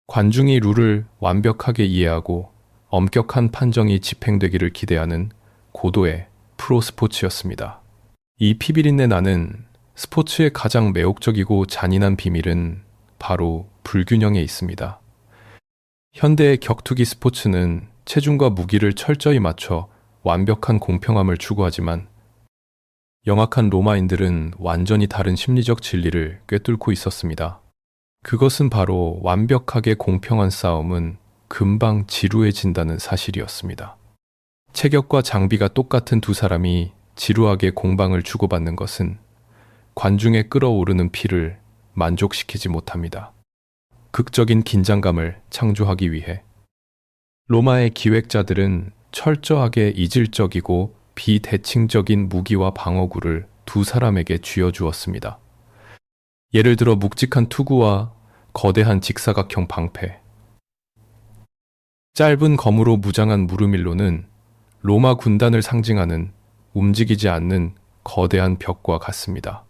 [SPEAKER 1] 관중이 룰을 완벽하게 이해하고 엄격한 판정이 집행되기를 기대하는 고도의 프로 스포츠였습니다. 이 피비린내 나는 스포츠의 가장 매혹적이고 잔인한 비밀은 바로 불균형에 있습니다. 현대의 격투기 스포츠는 체중과 무기를 철저히 맞춰 완벽한 공평함을 추구하지만, 영악한 로마인들은 완전히 다른 심리적 진리를 꿰뚫고 있었습니다. 그것은 바로 완벽하게 공평한 싸움은 금방 지루해진다는 사실이었습니다. 체격과 장비가 똑같은 두 사람이 지루하게 공방을 주고받는 것은 관중의 끓어오르는 피를 만족시키지 못합니다. 극적인 긴장감을 창조하기 위해 로마의 기획자들은 철저하게 이질적이고 비대칭적인 무기와 방어구를 두 사람에게 쥐어주었습니다. 예를 들어 묵직한 투구와 거대한 직사각형 방패, 짧은 검으로 무장한 무르밀로는 로마 군단을 상징하는 움직이지 않는 거대한 벽과 같습니다.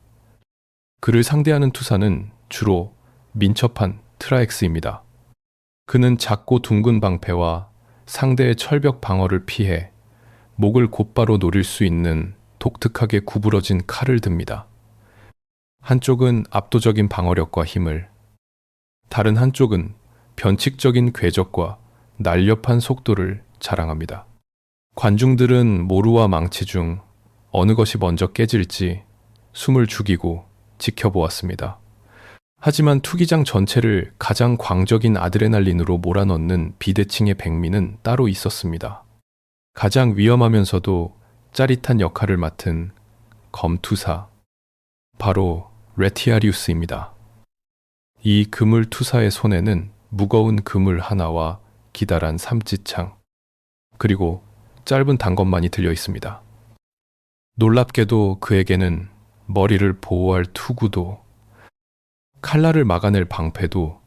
[SPEAKER 1] 그를 상대하는 투사는 주로 민첩한 트라엑스입니다. 그는 작고 둥근 방패와 상대의 철벽 방어를 피해 목을 곧바로 노릴 수 있는 독특하게 구부러진 칼을 듭니다. 한쪽은 압도적인 방어력과 힘을, 다른 한쪽은 변칙적인 궤적과 날렵한 속도를 자랑합니다. 관중들은 모루와 망치 중 어느 것이 먼저 깨질지 숨을 죽이고 지켜보았습니다. 하지만 투기장 전체를 가장 광적인 아드레날린으로 몰아넣는 비대칭의 백미는 따로 있었습니다. 가장 위험하면서도 짜릿한 역할을 맡은 검투사, 바로 레티아리우스입니다. 이 그물 투사의 손에는 무거운 그물 하나와 기다란 삼지창, 그리고 짧은 단검만이 들려 있습니다. 놀랍게도 그에게는 머리를 보호할 투구도, 칼날을 막아낼 방패도,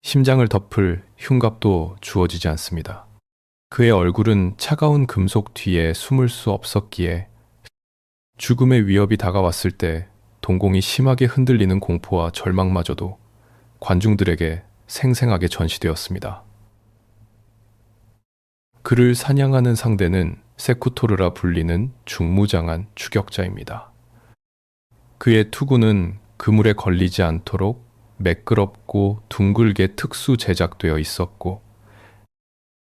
[SPEAKER 1] 심장을 덮을 흉갑도 주어지지 않습니다. 그의 얼굴은 차가운 금속 뒤에 숨을 수 없었기에 죽음의 위협이 다가왔을 때 동공이 심하게 흔들리는 공포와 절망마저도 관중들에게 생생하게 전시되었습니다. 그를 사냥하는 상대는 세쿠토르라 불리는 중무장한 추격자입니다. 그의 투구는 그물에 걸리지 않도록 매끄럽고 둥글게 특수 제작되어 있었고,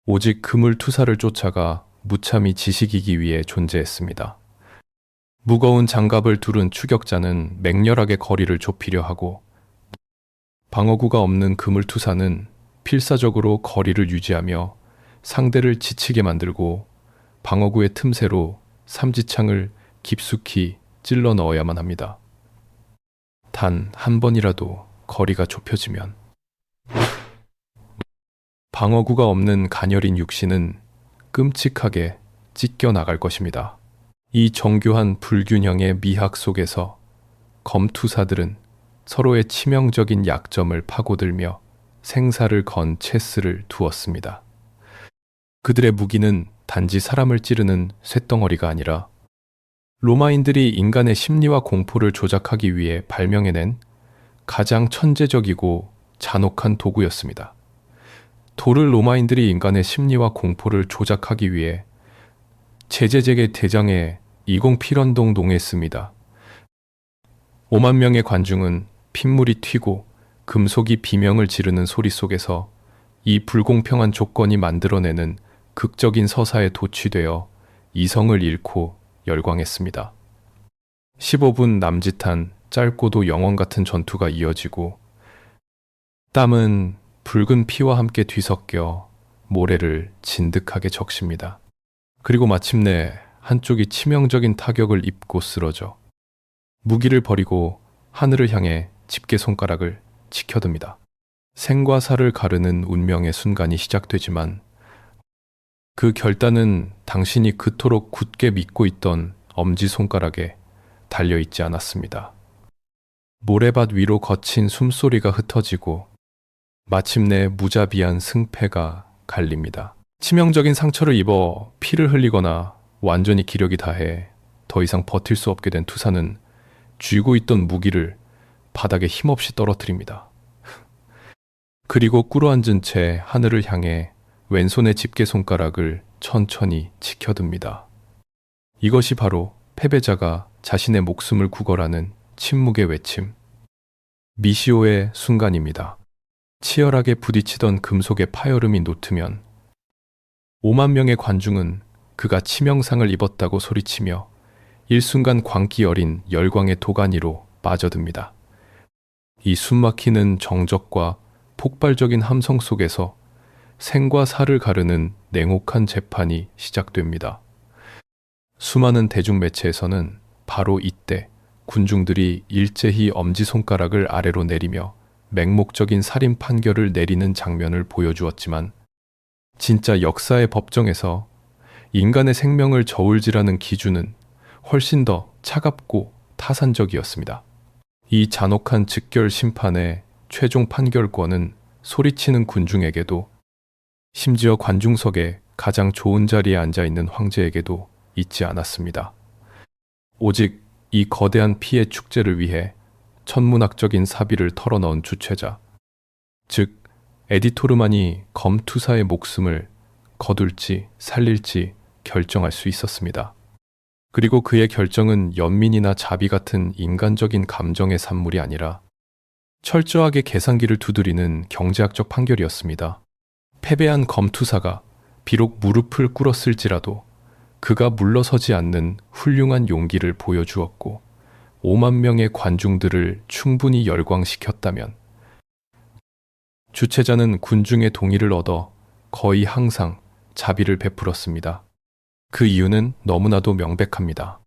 [SPEAKER 1] 오직 그물 투사를 쫓아가 무참히 지식이기 위해 존재했습니다. 무거운 장갑을 두른 추격자는 맹렬하게 거리를 좁히려 하고, 방어구가 없는 그물 투사는 필사적으로 거리를 유지하며 상대를 지치게 만들고 방어구의 틈새로 삼지창을 깊숙이 찔러 넣어야만 합니다. 단 한 번이라도 거리가 좁혀지면 방어구가 없는 가녀린 육신은 끔찍하게 찢겨 나갈 것입니다. 이 정교한 불균형의 미학 속에서 검투사들은 서로의 치명적인 약점을 파고들며 생사를 건 체스를 두었습니다. 그들의 무기는 단지 사람을 찌르는 쇳덩어리가 아니라 로마인들이 인간의 심리와 공포를 조작하기 위해 발명해낸 가장 천재적이고 잔혹한 도구였습니다. 돌을 로마인들이 인간의 심리와 공포를 조작하기 위해 제제제계 대장에 이공필원동 농했습니다. 5만 명의 관중은 핏물이 튀고 금속이 비명을 지르는 소리 속에서 이 불공평한 조건이 만들어내는 극적인 서사에 도취되어 이성을 잃고 열광했습니다. 15분 남짓한 짧고도 영원 같은 전투가 이어지고, 땀은 붉은 피와 함께 뒤섞여 모래를 진득하게 적십니다. 그리고 마침내 한쪽이 치명적인 타격을 입고 쓰러져 무기를 버리고 하늘을 향해 집게 손가락을 치켜듭니다. 생과 사를 가르는 운명의 순간이 시작되지만, 그 결단은 당신이 그토록 굳게 믿고 있던 엄지손가락에 달려있지 않았습니다. 모래밭 위로 거친 숨소리가 흩어지고 마침내 무자비한 승패가 갈립니다. 치명적인 상처를 입어 피를 흘리거나 완전히 기력이 다해 더 이상 버틸 수 없게 된 투사는 쥐고 있던 무기를 바닥에 힘없이 떨어뜨립니다. 그리고 꿇어앉은 채 하늘을 향해 왼손의 집게손가락을 천천히 치켜듭니다. 이것이 바로 패배자가 자신의 목숨을 구걸하는 침묵의 외침, 미시오의 순간입니다. 치열하게 부딪히던 금속의 파열음이 놓트면 5만 명의 관중은 그가 치명상을 입었다고 소리치며 일순간 광기 어린 열광의 도가니로 빠져듭니다. 이 숨막히는 정적과 폭발적인 함성 속에서 생과 사를 가르는 냉혹한 재판이 시작됩니다. 수많은 대중매체에서는 바로 이때 군중들이 일제히 엄지손가락을 아래로 내리며 맹목적인 살인 판결을 내리는 장면을 보여주었지만 진짜 역사의 법정에서 인간의 생명을 저울질하는 기준은 훨씬 더 차갑고 타산적이었습니다. 이 잔혹한 즉결 심판의 최종 판결권은 소리치는 군중에게도, 심지어 관중석의 가장 좋은 자리에 앉아있는 황제에게도 있지 않았습니다. 오직 이 거대한 피해 축제를 위해 천문학적인 사비를 털어넣은 주최자, 즉 에디토르만이 검투사의 목숨을 거둘지 살릴지 결정할 수 있었습니다. 그리고 그의 결정은 연민이나 자비 같은 인간적인 감정의 산물이 아니라 철저하게 계산기를 두드리는 경제학적 판결이었습니다. 패배한 검투사가 비록 무릎을 꿇었을지라도 그가 물러서지 않는 훌륭한 용기를 보여주었고 5만 명의 관중들을 충분히 열광시켰다면 주최자는 군중의 동의를 얻어 거의 항상 자비를 베풀었습니다. 그 이유는 너무나도 명백합니다.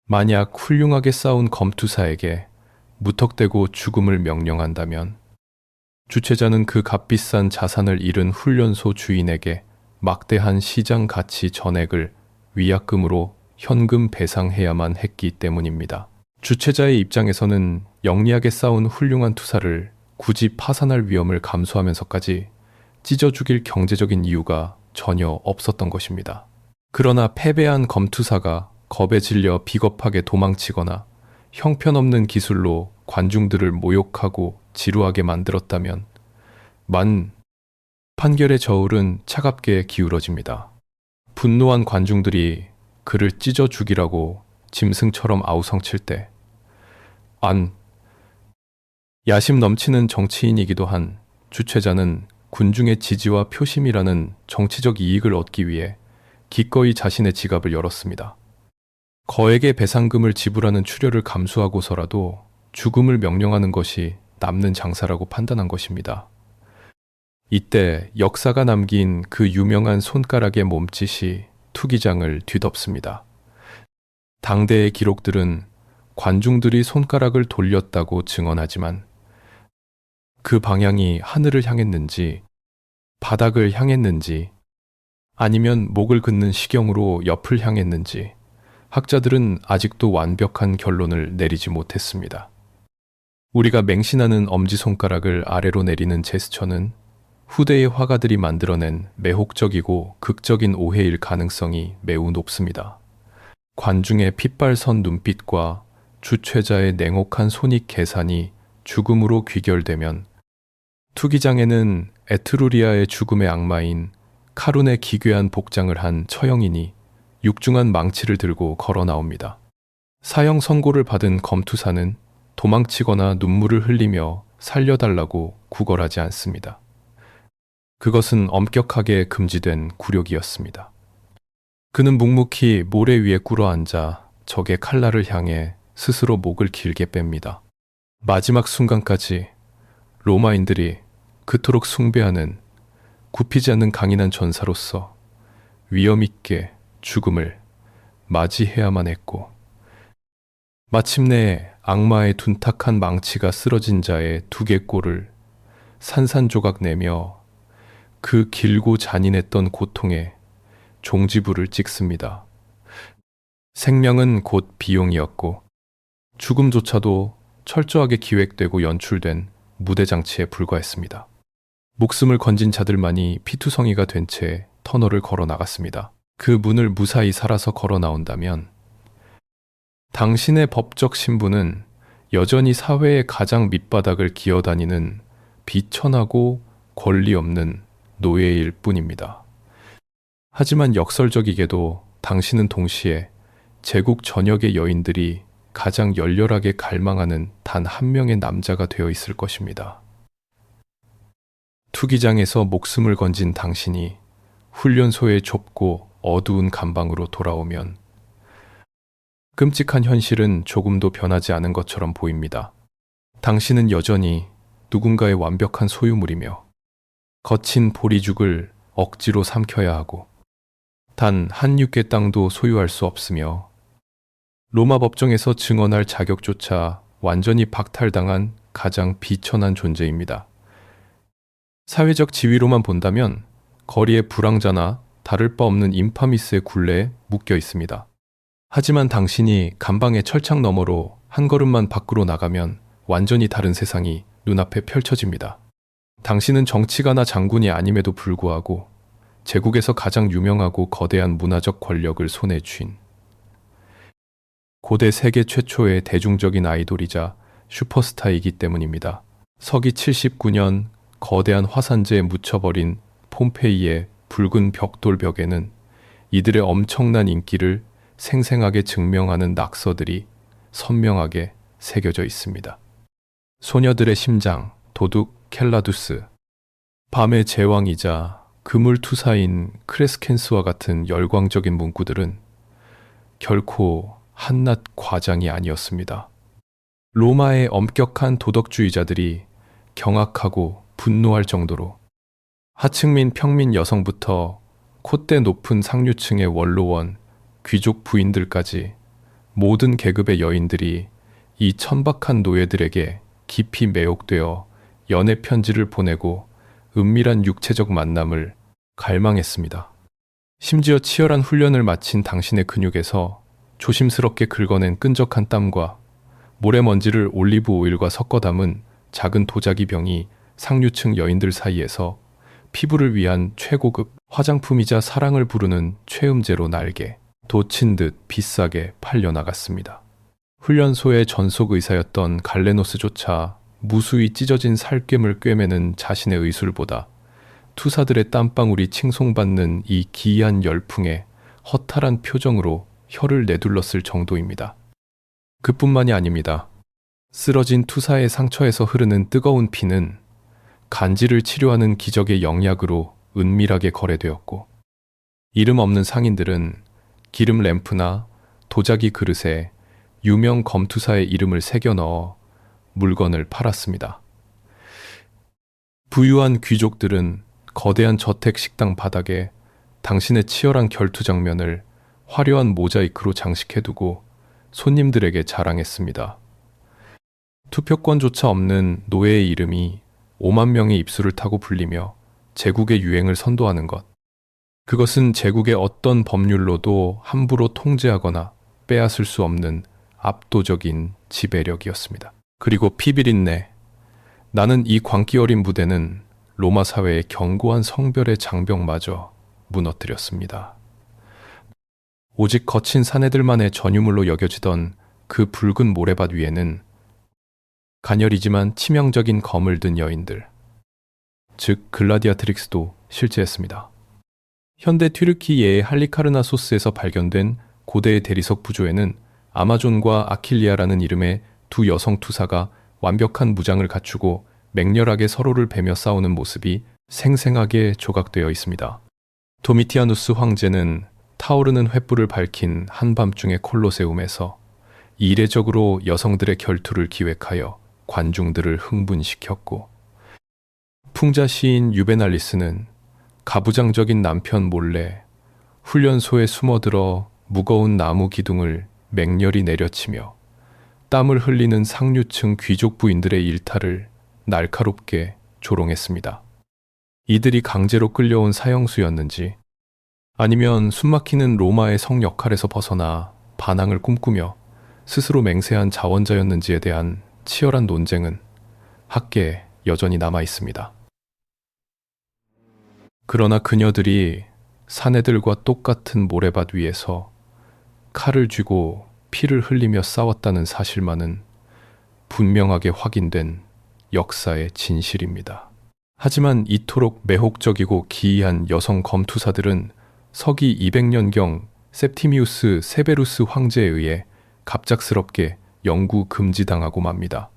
[SPEAKER 1] 만약 훌륭하게 싸운 검투사에게 무턱대고 죽음을 명령한다면 주최자는 그 값비싼 자산을 잃은 훈련소 주인에게 막대한 시장 가치 전액을 위약금으로 현금 배상해야만 했기 때문입니다. 주최자의 입장에서는 영리하게 싸운 훌륭한 투사를 굳이 파산할 위험을 감수하면서까지 찢어 죽일 경제적인 이유가 전혀 없었던 것입니다. 그러나 패배한 검투사가 겁에 질려 비겁하게 도망치거나 형편없는 기술로 관중들을 모욕하고 지루하게 만들었다면 판결의 저울은 차갑게 기울어집니다. 분노한 관중들이 그를 찢어 죽이라고 짐승처럼 아우성칠 때 야심 넘치는 정치인이기도 한 주최자는 군중의 지지와 표심이라는 정치적 이익을 얻기 위해 기꺼이 자신의 지갑을 열었습니다. 거액의 배상금을 지불하는 출혈을 감수하고서라도 죽음을 명령하는 것이 남는 장사라고 판단한 것입니다. 이때 역사가 남긴 그 유명한 손가락의 몸짓이 투기장을 뒤덮습니다. 당대의 기록들은 관중들이 손가락을 돌렸다고 증언하지만 그 방향이 하늘을 향했는지 바닥을 향했는지 아니면 목을 긋는 시경으로 옆을 향했는지 학자들은 아직도 완벽한 결론을 내리지 못했습니다. 우리가 맹신하는 엄지손가락을 아래로 내리는 제스처는 후대의 화가들이 만들어낸 매혹적이고 극적인 오해일 가능성이 매우 높습니다. 관중의 핏발선 눈빛과 주최자의 냉혹한 손익 계산이 죽음으로 귀결되면 투기장에는 에트루리아의 죽음의 악마인 카룬의 기괴한 복장을 한 처형인이 육중한 망치를 들고 걸어 나옵니다. 사형 선고를 받은 검투사는 도망치거나 눈물을 흘리며 살려달라고 구걸하지 않습니다. 그것은 엄격하게 금지된 굴욕이었습니다. 그는 묵묵히 모래 위에 꿇어앉아 적의 칼날을 향해 스스로 목을 길게 뺍니다. 마지막 순간까지 로마인들이 그토록 숭배하는 굽히지 않는 강인한 전사로서 위엄있게 죽음을 맞이해야만 했고 마침내 악마의 둔탁한 망치가 쓰러진 자의 두개골을 산산조각 내며 그 길고 잔인했던 고통에 종지부를 찍습니다. 생명은 곧 비용이었고 죽음조차도 철저하게 기획되고 연출된 무대 장치에 불과했습니다. 목숨을 건진 자들만이 피투성이가 된 채 터널을 걸어 나갔습니다. 그 문을 무사히 살아서 걸어 나온다면 당신의 법적 신분은 여전히 사회의 가장 밑바닥을 기어다니는 비천하고 권리 없는 노예일 뿐입니다. 하지만 역설적이게도 당신은 동시에 제국 전역의 여인들이 가장 열렬하게 갈망하는 단 한 명의 남자가 되어 있을 것입니다. 투기장에서 목숨을 건진 당신이 훈련소의 좁고 어두운 감방으로 돌아오면 끔찍한 현실은 조금도 변하지 않은 것처럼 보입니다. 당신은 여전히 누군가의 완벽한 소유물이며 거친 보리죽을 억지로 삼켜야 하고 단 한 육개 땅도 소유할 수 없으며 로마 법정에서 증언할 자격조차 완전히 박탈당한 가장 비천한 존재입니다. 사회적 지위로만 본다면 거리의 불황자나 다를 바 없는 인파미스의 굴레에 묶여 있습니다. 하지만 당신이 감방의 철창 너머로 한 걸음만 밖으로 나가면 완전히 다른 세상이 눈앞에 펼쳐집니다. 당신은 정치가나 장군이 아님에도 불구하고 제국에서 가장 유명하고 거대한 문화적 권력을 손에 쥔 고대 세계 최초의 대중적인 아이돌이자 슈퍼스타이기 때문입니다. 서기 79년 거대한 화산재에 묻혀버린 폼페이의 붉은 벽돌벽에는 이들의 엄청난 인기를 생생하게 증명하는 낙서들이 선명하게 새겨져 있습니다. 소녀들의 심장, 도둑 켈라두스, 밤의 제왕이자 그물투사인 크레스켄스와 같은 열광적인 문구들은 결코 한낱 과장이 아니었습니다. 로마의 엄격한 도덕주의자들이 경악하고 분노할 정도로 하층민 평민 여성부터 콧대 높은 상류층의 원로원, 귀족 부인들까지 모든 계급의 여인들이 이 천박한 노예들에게 깊이 매혹되어 연애 편지를 보내고 은밀한 육체적 만남을 갈망했습니다. 심지어 치열한 훈련을 마친 당신의 근육에서 조심스럽게 긁어낸 끈적한 땀과 모래먼지를 올리브 오일과 섞어 담은 작은 도자기 병이 상류층 여인들 사이에서 피부를 위한 최고급 화장품이자 사랑을 부르는 최음제로 날개, 돋친 듯 비싸게 팔려나갔습니다. 훈련소의 전속 의사였던 갈레노스조차 무수히 찢어진 살꿰을 꿰매는 자신의 의술보다 투사들의 땀방울이 칭송받는 이 기이한 열풍에 허탈한 표정으로 혀를 내둘렀을 정도입니다. 그뿐만이 아닙니다. 쓰러진 투사의 상처에서 흐르는 뜨거운 피는 간지를 치료하는 기적의 영약으로 은밀하게 거래되었고, 이름 없는 상인들은 기름 램프나 도자기 그릇에 유명 검투사의 이름을 새겨 넣어 물건을 팔았습니다. 부유한 귀족들은 거대한 저택 식당 바닥에 당신의 치열한 결투 장면을 화려한 모자이크로 장식해두고 손님들에게 자랑했습니다. 투표권조차 없는 노예의 이름이 5만 명의 입술을 타고 불리며 제국의 유행을 선도하는 것. 그것은 제국의 어떤 법률로도 함부로 통제하거나 빼앗을 수 없는 압도적인 지배력이었습니다. 그리고 피비린내. 나는 이 광기 어린 무대는 로마 사회의 견고한 성별의 장벽마저 무너뜨렸습니다. 오직 거친 사내들만의 전유물로 여겨지던 그 붉은 모래밭 위에는 가녀리지만 치명적인 검을 든 여인들, 즉 글라디아트릭스도 실제했습니다. 현대 튀르키예의 할리카르나소스에서 발견된 고대의 대리석 부조에는 아마존과 아킬리아라는 이름의 두 여성 투사가 완벽한 무장을 갖추고 맹렬하게 서로를 베며 싸우는 모습이 생생하게 조각되어 있습니다. 도미티아누스 황제는 타오르는 횃불을 밝힌 한밤중의 콜로세움에서 이례적으로 여성들의 결투를 기획하여 관중들을 흥분시켰고, 풍자 시인 유베날리스는 가부장적인 남편 몰래 훈련소에 숨어들어 무거운 나무 기둥을 맹렬히 내려치며 땀을 흘리는 상류층 귀족 부인들의 일탈을 날카롭게 조롱했습니다. 이들이 강제로 끌려온 사형수였는지 아니면 숨막히는 로마의 성 역할에서 벗어나 반항을 꿈꾸며 스스로 맹세한 자원자였는지에 대한 치열한 논쟁은 학계에 여전히 남아 있습니다. 그러나 그녀들이 사내들과 똑같은 모래밭 위에서 칼을 쥐고 피를 흘리며 싸웠다는 사실만은 분명하게 확인된 역사의 진실입니다. 하지만 이토록 매혹적이고 기이한 여성 검투사들은 서기 200년경 septimius 세베루스 황제에 의해 갑작스럽게 영구 금지당하고 맙니다.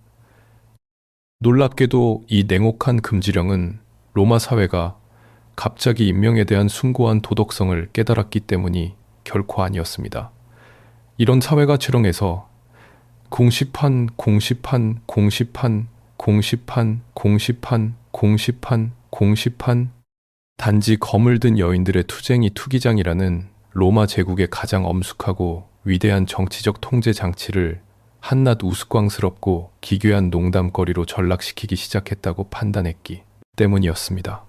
[SPEAKER 1] 놀랍게도 이 냉혹한 금지령은 로마 사회가 갑자기 인명에 대한 숭고한 도덕성을 깨달았기 때문이 결코 아니었습니다. 이런 사회가 지렁해서 공시판, 공시판, 공시판, 공시판, 공시판, 공시판, 공시판, 단지 검을 든 여인들의 투쟁이 투기장이라는 로마 제국의 가장 엄숙하고 위대한 정치적 통제 장치를 한낱 우스꽝스럽고 기괴한 농담거리로 전락시키기 시작했다고 판단했기 때문이었습니다.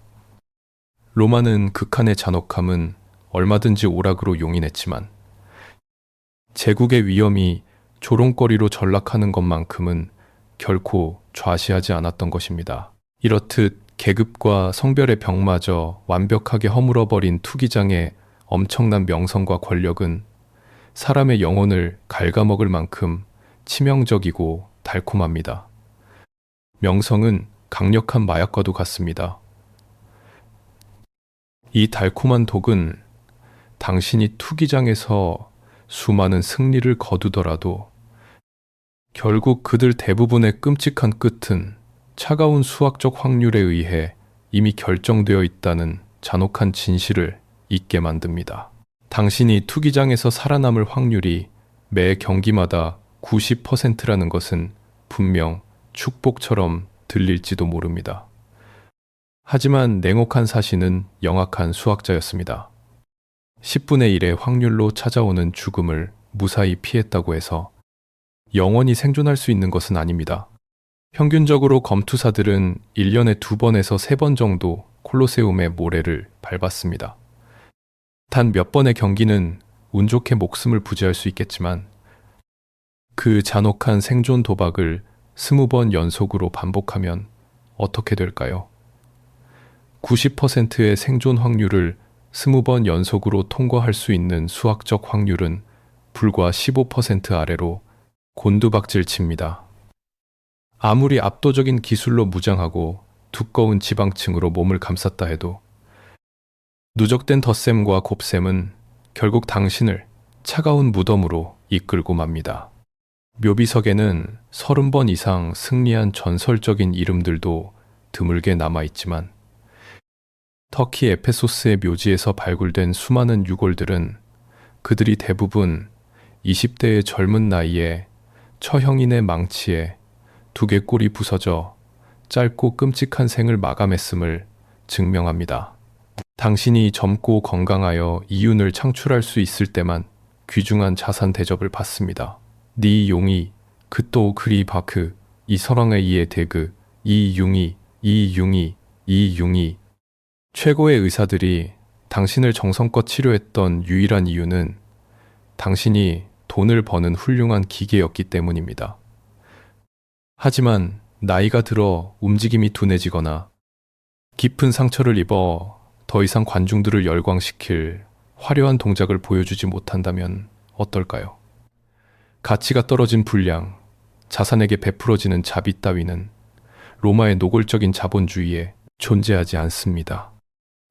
[SPEAKER 1] 로마는 극한의 잔혹함은 얼마든지 오락으로 용인했지만 제국의 위험이 조롱거리로 전락하는 것만큼은 결코 좌시하지 않았던 것입니다. 이렇듯 계급과 성별의 벽마저 완벽하게 허물어버린 투기장의 엄청난 명성과 권력은 사람의 영혼을 갉아먹을 만큼 치명적이고 달콤합니다. 명성은 강력한 마약과도 같습니다. 이 달콤한 독은 당신이 투기장에서 수많은 승리를 거두더라도 결국 그들 대부분의 끔찍한 끝은 차가운 수학적 확률에 의해 이미 결정되어 있다는 잔혹한 진실을 잊게 만듭니다. 당신이 투기장에서 살아남을 확률이 매 경기마다 90%라는 것은 분명 축복처럼 들릴지도 모릅니다. 하지만 냉혹한 사신은 영악한 수학자였습니다. 10분의 1의 확률로 찾아오는 죽음을 무사히 피했다고 해서 영원히 생존할 수 있는 것은 아닙니다. 평균적으로 검투사들은 1년에 2번에서 3번 정도 콜로세움의 모래를 밟았습니다. 단 몇 번의 경기는 운 좋게 목숨을 부지할 수 있겠지만 그 잔혹한 생존 도박을 20번 연속으로 반복하면 어떻게 될까요? 90%의 생존 확률을 20번 연속으로 통과할 수 있는 수학적 확률은 불과 15% 아래로 곤두박질 칩니다. 아무리 압도적인 기술로 무장하고 두꺼운 지방층으로 몸을 감쌌다 해도 누적된 덧셈과 곱셈은 결국 당신을 차가운 무덤으로 이끌고 맙니다. 묘비석에는 30번 이상 승리한 전설적인 이름들도 드물게 남아있지만 터키 에페소스의 묘지에서 발굴된 수많은 유골들은 그들이 대부분 20대의 젊은 나이에 처형인의 망치에 두개골이 부서져 짧고 끔찍한 생을 마감했음을 증명합니다. 당신이 젊고 건강하여 이윤을 창출할 수 있을 때만 귀중한 자산 대접을 받습니다. 네 용이 그또 그리 바크 이 설왕의 이에 대그 이 융이 최고의 의사들이 당신을 정성껏 치료했던 유일한 이유는 당신이 돈을 버는 훌륭한 기계였기 때문입니다. 하지만 나이가 들어 움직임이 둔해지거나 깊은 상처를 입어 더 이상 관중들을 열광시킬 화려한 동작을 보여주지 못한다면 어떨까요? 가치가 떨어진 불량, 자산에게 베풀어지는 자비 따위는 로마의 노골적인 자본주의에 존재하지 않습니다.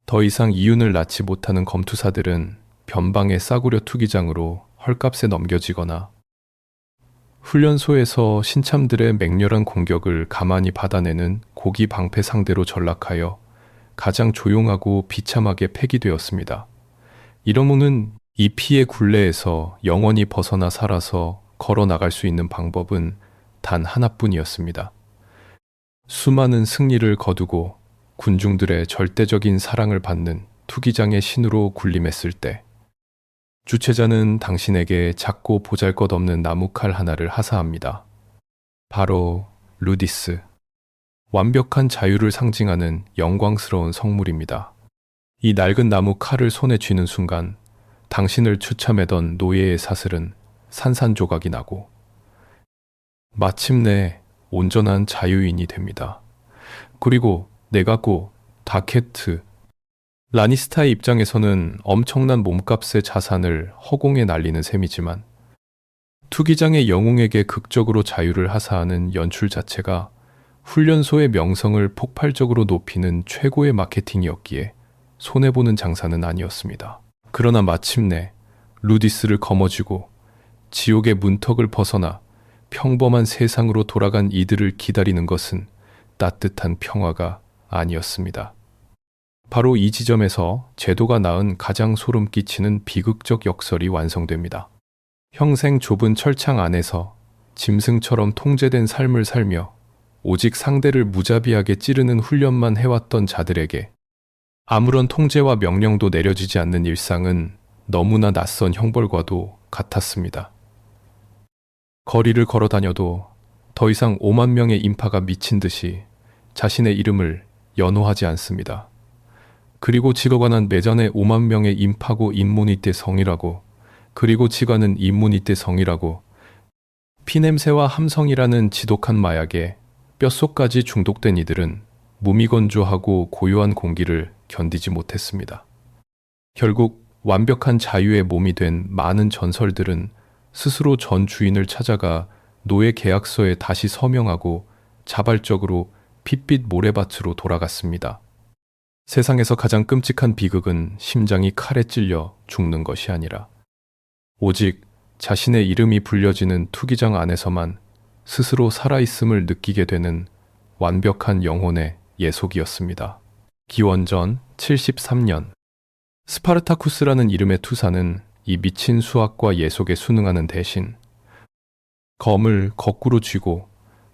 [SPEAKER 1] 더 이상 이윤을 낳지 못하는 검투사들은 변방의 싸구려 투기장으로 헐값에 넘겨지거나 훈련소에서 신참들의 맹렬한 공격을 가만히 받아내는 고기 방패 상대로 전락하여 가장 조용하고 비참하게 폐기되었습니다. 이러므는 이 피의 굴레에서 영원히 벗어나 살아서 걸어 나갈 수 있는 방법은 단 하나뿐이었습니다. 수많은 승리를 거두고 군중들의 절대적인 사랑을 받는 투기장의 신으로 군림했을 때 주체자는 당신에게 작고 보잘것없는 나무칼 하나를 하사합니다. 바로 루디스, 완벽한 자유를 상징하는 영광스러운 성물입니다. 이 낡은 나무 칼을 손에 쥐는 순간 당신을 추참하던 노예의 사슬은 산산조각이 나고 마침내 온전한 자유인이 됩니다. 그리고 네가고, 다케트, 라니스타의 입장에서는 엄청난 몸값의 자산을 허공에 날리는 셈이지만 투기장의 영웅에게 극적으로 자유를 하사하는 연출 자체가 훈련소의 명성을 폭발적으로 높이는 최고의 마케팅이었기에 손해보는 장사는 아니었습니다. 그러나 마침내 루디스를 거머쥐고 지옥의 문턱을 벗어나 평범한 세상으로 돌아간 이들을 기다리는 것은 따뜻한 평화가 아니었습니다. 바로 이 지점에서 제도가 낳은 가장 소름 끼치는 비극적 역설이 완성됩니다. 평생 좁은 철창 안에서 짐승처럼 통제된 삶을 살며 오직 상대를 무자비하게 찌르는 훈련만 해왔던 자들에게 아무런 통제와 명령도 내려지지 않는 일상은 너무나 낯선 형벌과도 같았습니다. 거리를 걸어 다녀도 더 이상 5만 명의 인파가 미친 듯이 자신의 이름을 연호하지 않습니다. 그리고 지거관한 매전에 5만 명의 인파고 인모니떼 성이라고, 그리고 지관은 인모니떼 성이라고, 피냄새와 함성이라는 지독한 마약에 뼛속까지 중독된 이들은 무미건조하고 고요한 공기를 견디지 못했습니다. 결국 완벽한 자유의 몸이 된 많은 전설들은 스스로 전 주인을 찾아가 노예 계약서에 다시 서명하고 자발적으로 핏빛 모래밭으로 돌아갔습니다. 세상에서 가장 끔찍한 비극은 심장이 칼에 찔려 죽는 것이 아니라 오직 자신의 이름이 불려지는 투기장 안에서만 스스로 살아있음을 느끼게 되는 완벽한 영혼의 예속이었습니다. 기원전 73년 스파르타쿠스라는 이름의 투사는 이 미친 수학과 예속에 순응하는 대신 검을 거꾸로 쥐고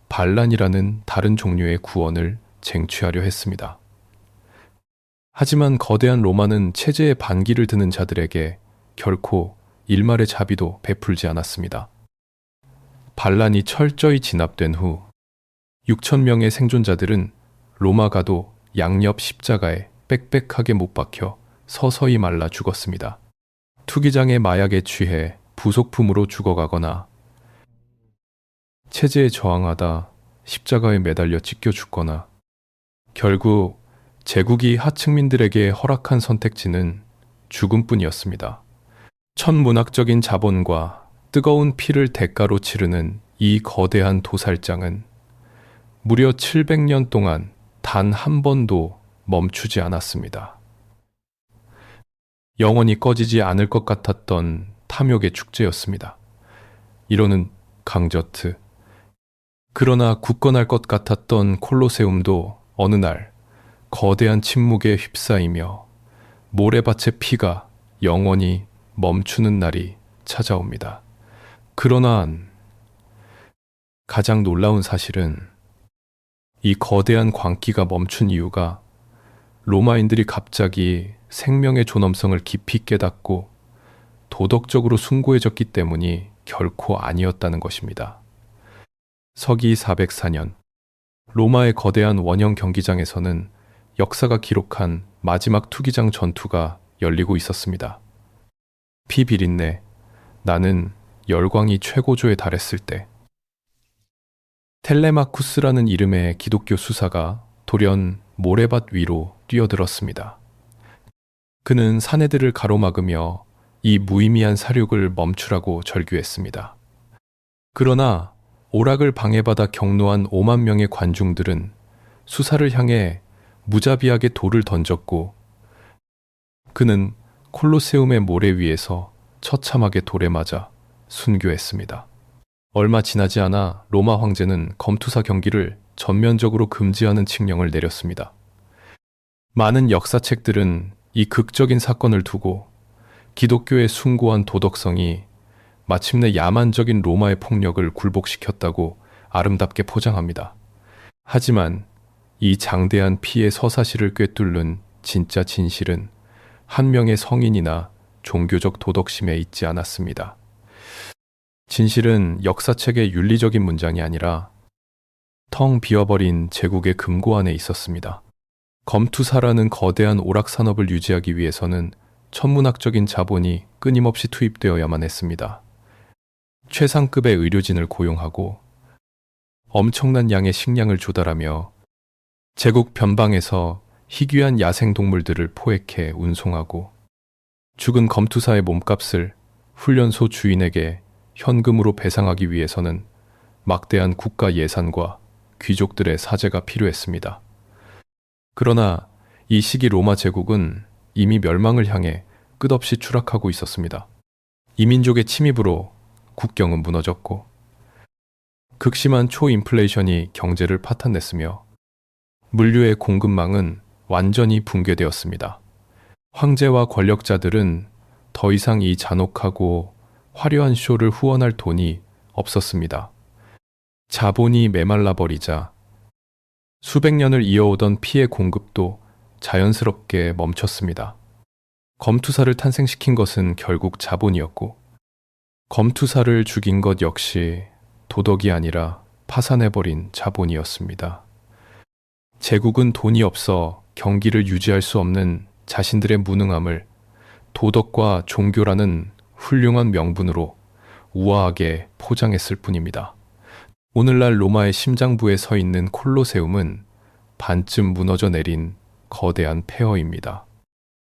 [SPEAKER 1] 반란이라는 다른 종류의 구원을 쟁취하려 했습니다. 하지만 거대한 로마는 체제에 반기를 드는 자들에게 결코 일말의 자비도 베풀지 않았습니다. 반란이 철저히 진압된 후 6천 명의 생존자들은 로마가도 양옆 십자가에 빽빽하게 못 박혀 서서히 말라 죽었습니다. 투기장의 마약에 취해 부속품으로 죽어가거나 체제에 저항하다 십자가에 매달려 찢겨 죽거나 결국 제국이 하층민들에게 허락한 선택지는 죽음뿐이었습니다. 천문학적인 자본과 뜨거운 피를 대가로 치르는 이 거대한 도살장은 무려 700년 동안 단 한 번도 멈추지 않았습니다. 영원히 꺼지지 않을 것 같았던 탐욕의 축제였습니다. 이로는 강저트. 그러나 굳건할 것 같았던 콜로세움도 어느 날 거대한 침묵에 휩싸이며 모래밭의 피가 영원히 멈추는 날이 찾아옵니다. 그러나 가장 놀라운 사실은 이 거대한 광기가 멈춘 이유가 로마인들이 갑자기 생명의 존엄성을 깊이 깨닫고 도덕적으로 숭고해졌기 때문이 결코 아니었다는 것입니다. 서기 404년 로마의 거대한 원형 경기장에서는 역사가 기록한 마지막 투기장 전투가 열리고 있었습니다. 피 비린내, 나는 열광이 최고조에 달했을 때 텔레마쿠스라는 이름의 기독교 수사가 돌연 모래밭 위로 뛰어들었습니다. 그는 사내들을 가로막으며 이 무의미한 사륙을 멈추라고 절규했습니다. 그러나 오락을 방해받아 격노한 5만 명의 관중들은 수사를 향해 무자비하게 돌을 던졌고 그는 콜로세움의 모래 위에서 처참하게 돌에 맞아 순교했습니다. 얼마 지나지 않아 로마 황제는 검투사 경기를 전면적으로 금지하는 칙령을 내렸습니다. 많은 역사책들은 이 극적인 사건을 두고 기독교의 숭고한 도덕성이 마침내 야만적인 로마의 폭력을 굴복시켰다고 아름답게 포장합니다. 하지만 이 장대한 피의 서사시를 꿰뚫는 진짜 진실은 한 명의 성인이나 종교적 도덕심에 있지 않았습니다. 진실은 역사책의 윤리적인 문장이 아니라 텅 비어버린 제국의 금고 안에 있었습니다. 검투사라는 거대한 오락산업을 유지하기 위해서는 천문학적인 자본이 끊임없이 투입되어야만 했습니다. 최상급의 의료진을 고용하고 엄청난 양의 식량을 조달하며 제국 변방에서 희귀한 야생 동물들을 포획해 운송하고 죽은 검투사의 몸값을 훈련소 주인에게 현금으로 배상하기 위해서는 막대한 국가 예산과 귀족들의 사제가 필요했습니다. 그러나 이 시기 로마 제국은 이미 멸망을 향해 끝없이 추락하고 있었습니다. 이민족의 침입으로 국경은 무너졌고 극심한 초인플레이션이 경제를 파탄냈으며 물류의 공급망은 완전히 붕괴되었습니다. 황제와 권력자들은 더 이상 이 잔혹하고 화려한 쇼를 후원할 돈이 없었습니다. 자본이 메말라 버리자 수백 년을 이어오던 피해 공급도 자연스럽게 멈췄습니다. 검투사를 탄생시킨 것은 결국 자본이었고 검투사를 죽인 것 역시 도덕이 아니라 파산해버린 자본이었습니다. 제국은 돈이 없어 경기를 유지할 수 없는 자신들의 무능함을 도덕과 종교라는 훌륭한 명분으로 우아하게 포장했을 뿐입니다. 오늘날 로마의 심장부에 서 있는 콜로세움은 반쯤 무너져 내린 거대한 폐허입니다.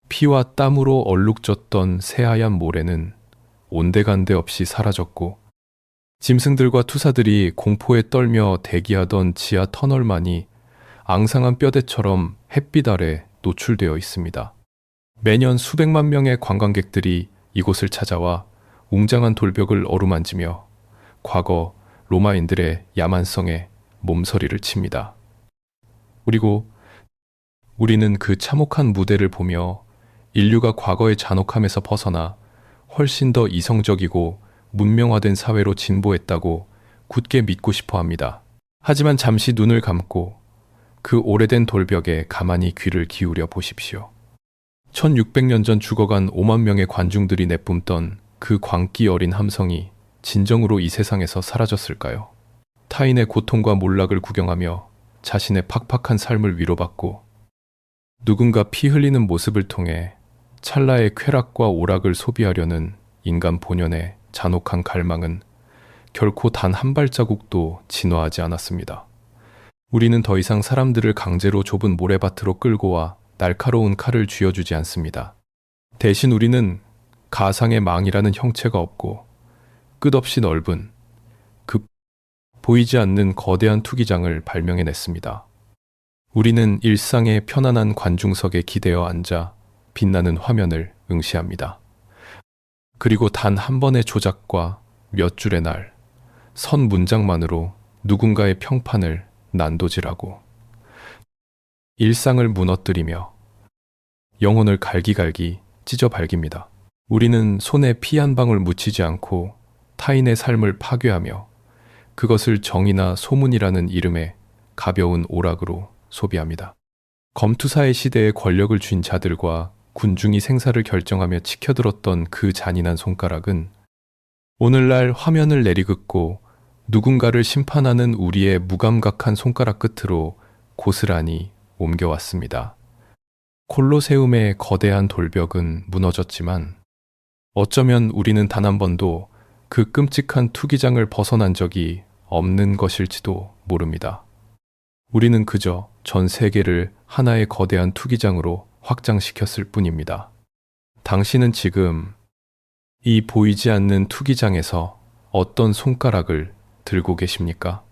[SPEAKER 1] 피와 땀으로 얼룩졌던 새하얀 모래는 온데간데 없이 사라졌고 짐승들과 투사들이 공포에 떨며 대기하던 지하 터널만이 앙상한 뼈대처럼 햇빛 아래 노출되어 있습니다. 매년 수백만 명의 관광객들이 이곳을 찾아와 웅장한 돌벽을 어루만지며 과거 로마인들의 야만성에 몸서리를 칩니다. 그리고 우리는 그 참혹한 무대를 보며 인류가 과거의 잔혹함에서 벗어나 훨씬 더 이성적이고 문명화된 사회로 진보했다고 굳게 믿고 싶어 합니다. 하지만 잠시 눈을 감고 그 오래된 돌벽에 가만히 귀를 기울여 보십시오. 1600년 전 죽어간 5만 명의 관중들이 내뿜던 그 광기 어린 함성이 진정으로 이 세상에서 사라졌을까요? 타인의 고통과 몰락을 구경하며 자신의 팍팍한 삶을 위로받고 누군가 피 흘리는 모습을 통해 찰나의 쾌락과 오락을 소비하려는 인간 본연의 잔혹한 갈망은 결코 단 한 발자국도 진화하지 않았습니다. 우리는 더 이상 사람들을 강제로 좁은 모래밭으로 끌고 와 날카로운 칼을 쥐어주지 않습니다. 대신 우리는 가상의 망이라는 형체가 없고 끝없이 넓은 보이지 않는 거대한 투기장을 발명해냈습니다. 우리는 일상의 편안한 관중석에 기대어 앉아 빛나는 화면을 응시합니다. 그리고 단 한 번의 조작과 몇 줄의 날, 선 문장만으로 누군가의 평판을 난도질하고 일상을 무너뜨리며 영혼을 갈기갈기 찢어 발깁니다. 우리는 손에 피 한 방울 묻히지 않고 타인의 삶을 파괴하며 그것을 정의나 소문이라는 이름의 가벼운 오락으로 소비합니다. 검투사의 시대에 권력을 쥔 자들과 군중이 생사를 결정하며 치켜들었던 그 잔인한 손가락은 오늘날 화면을 내리긋고 누군가를 심판하는 우리의 무감각한 손가락 끝으로 고스란히 옮겨왔습니다. 콜로세움의 거대한 돌벽은 무너졌지만 어쩌면 우리는 단 한 번도 그 끔찍한 투기장을 벗어난 적이 없는 것일지도 모릅니다. 우리는 그저 전 세계를 하나의 거대한 투기장으로 확장시켰을 뿐입니다. 당신은 지금 이 보이지 않는 투기장에서 어떤 손가락을 들고 계십니까?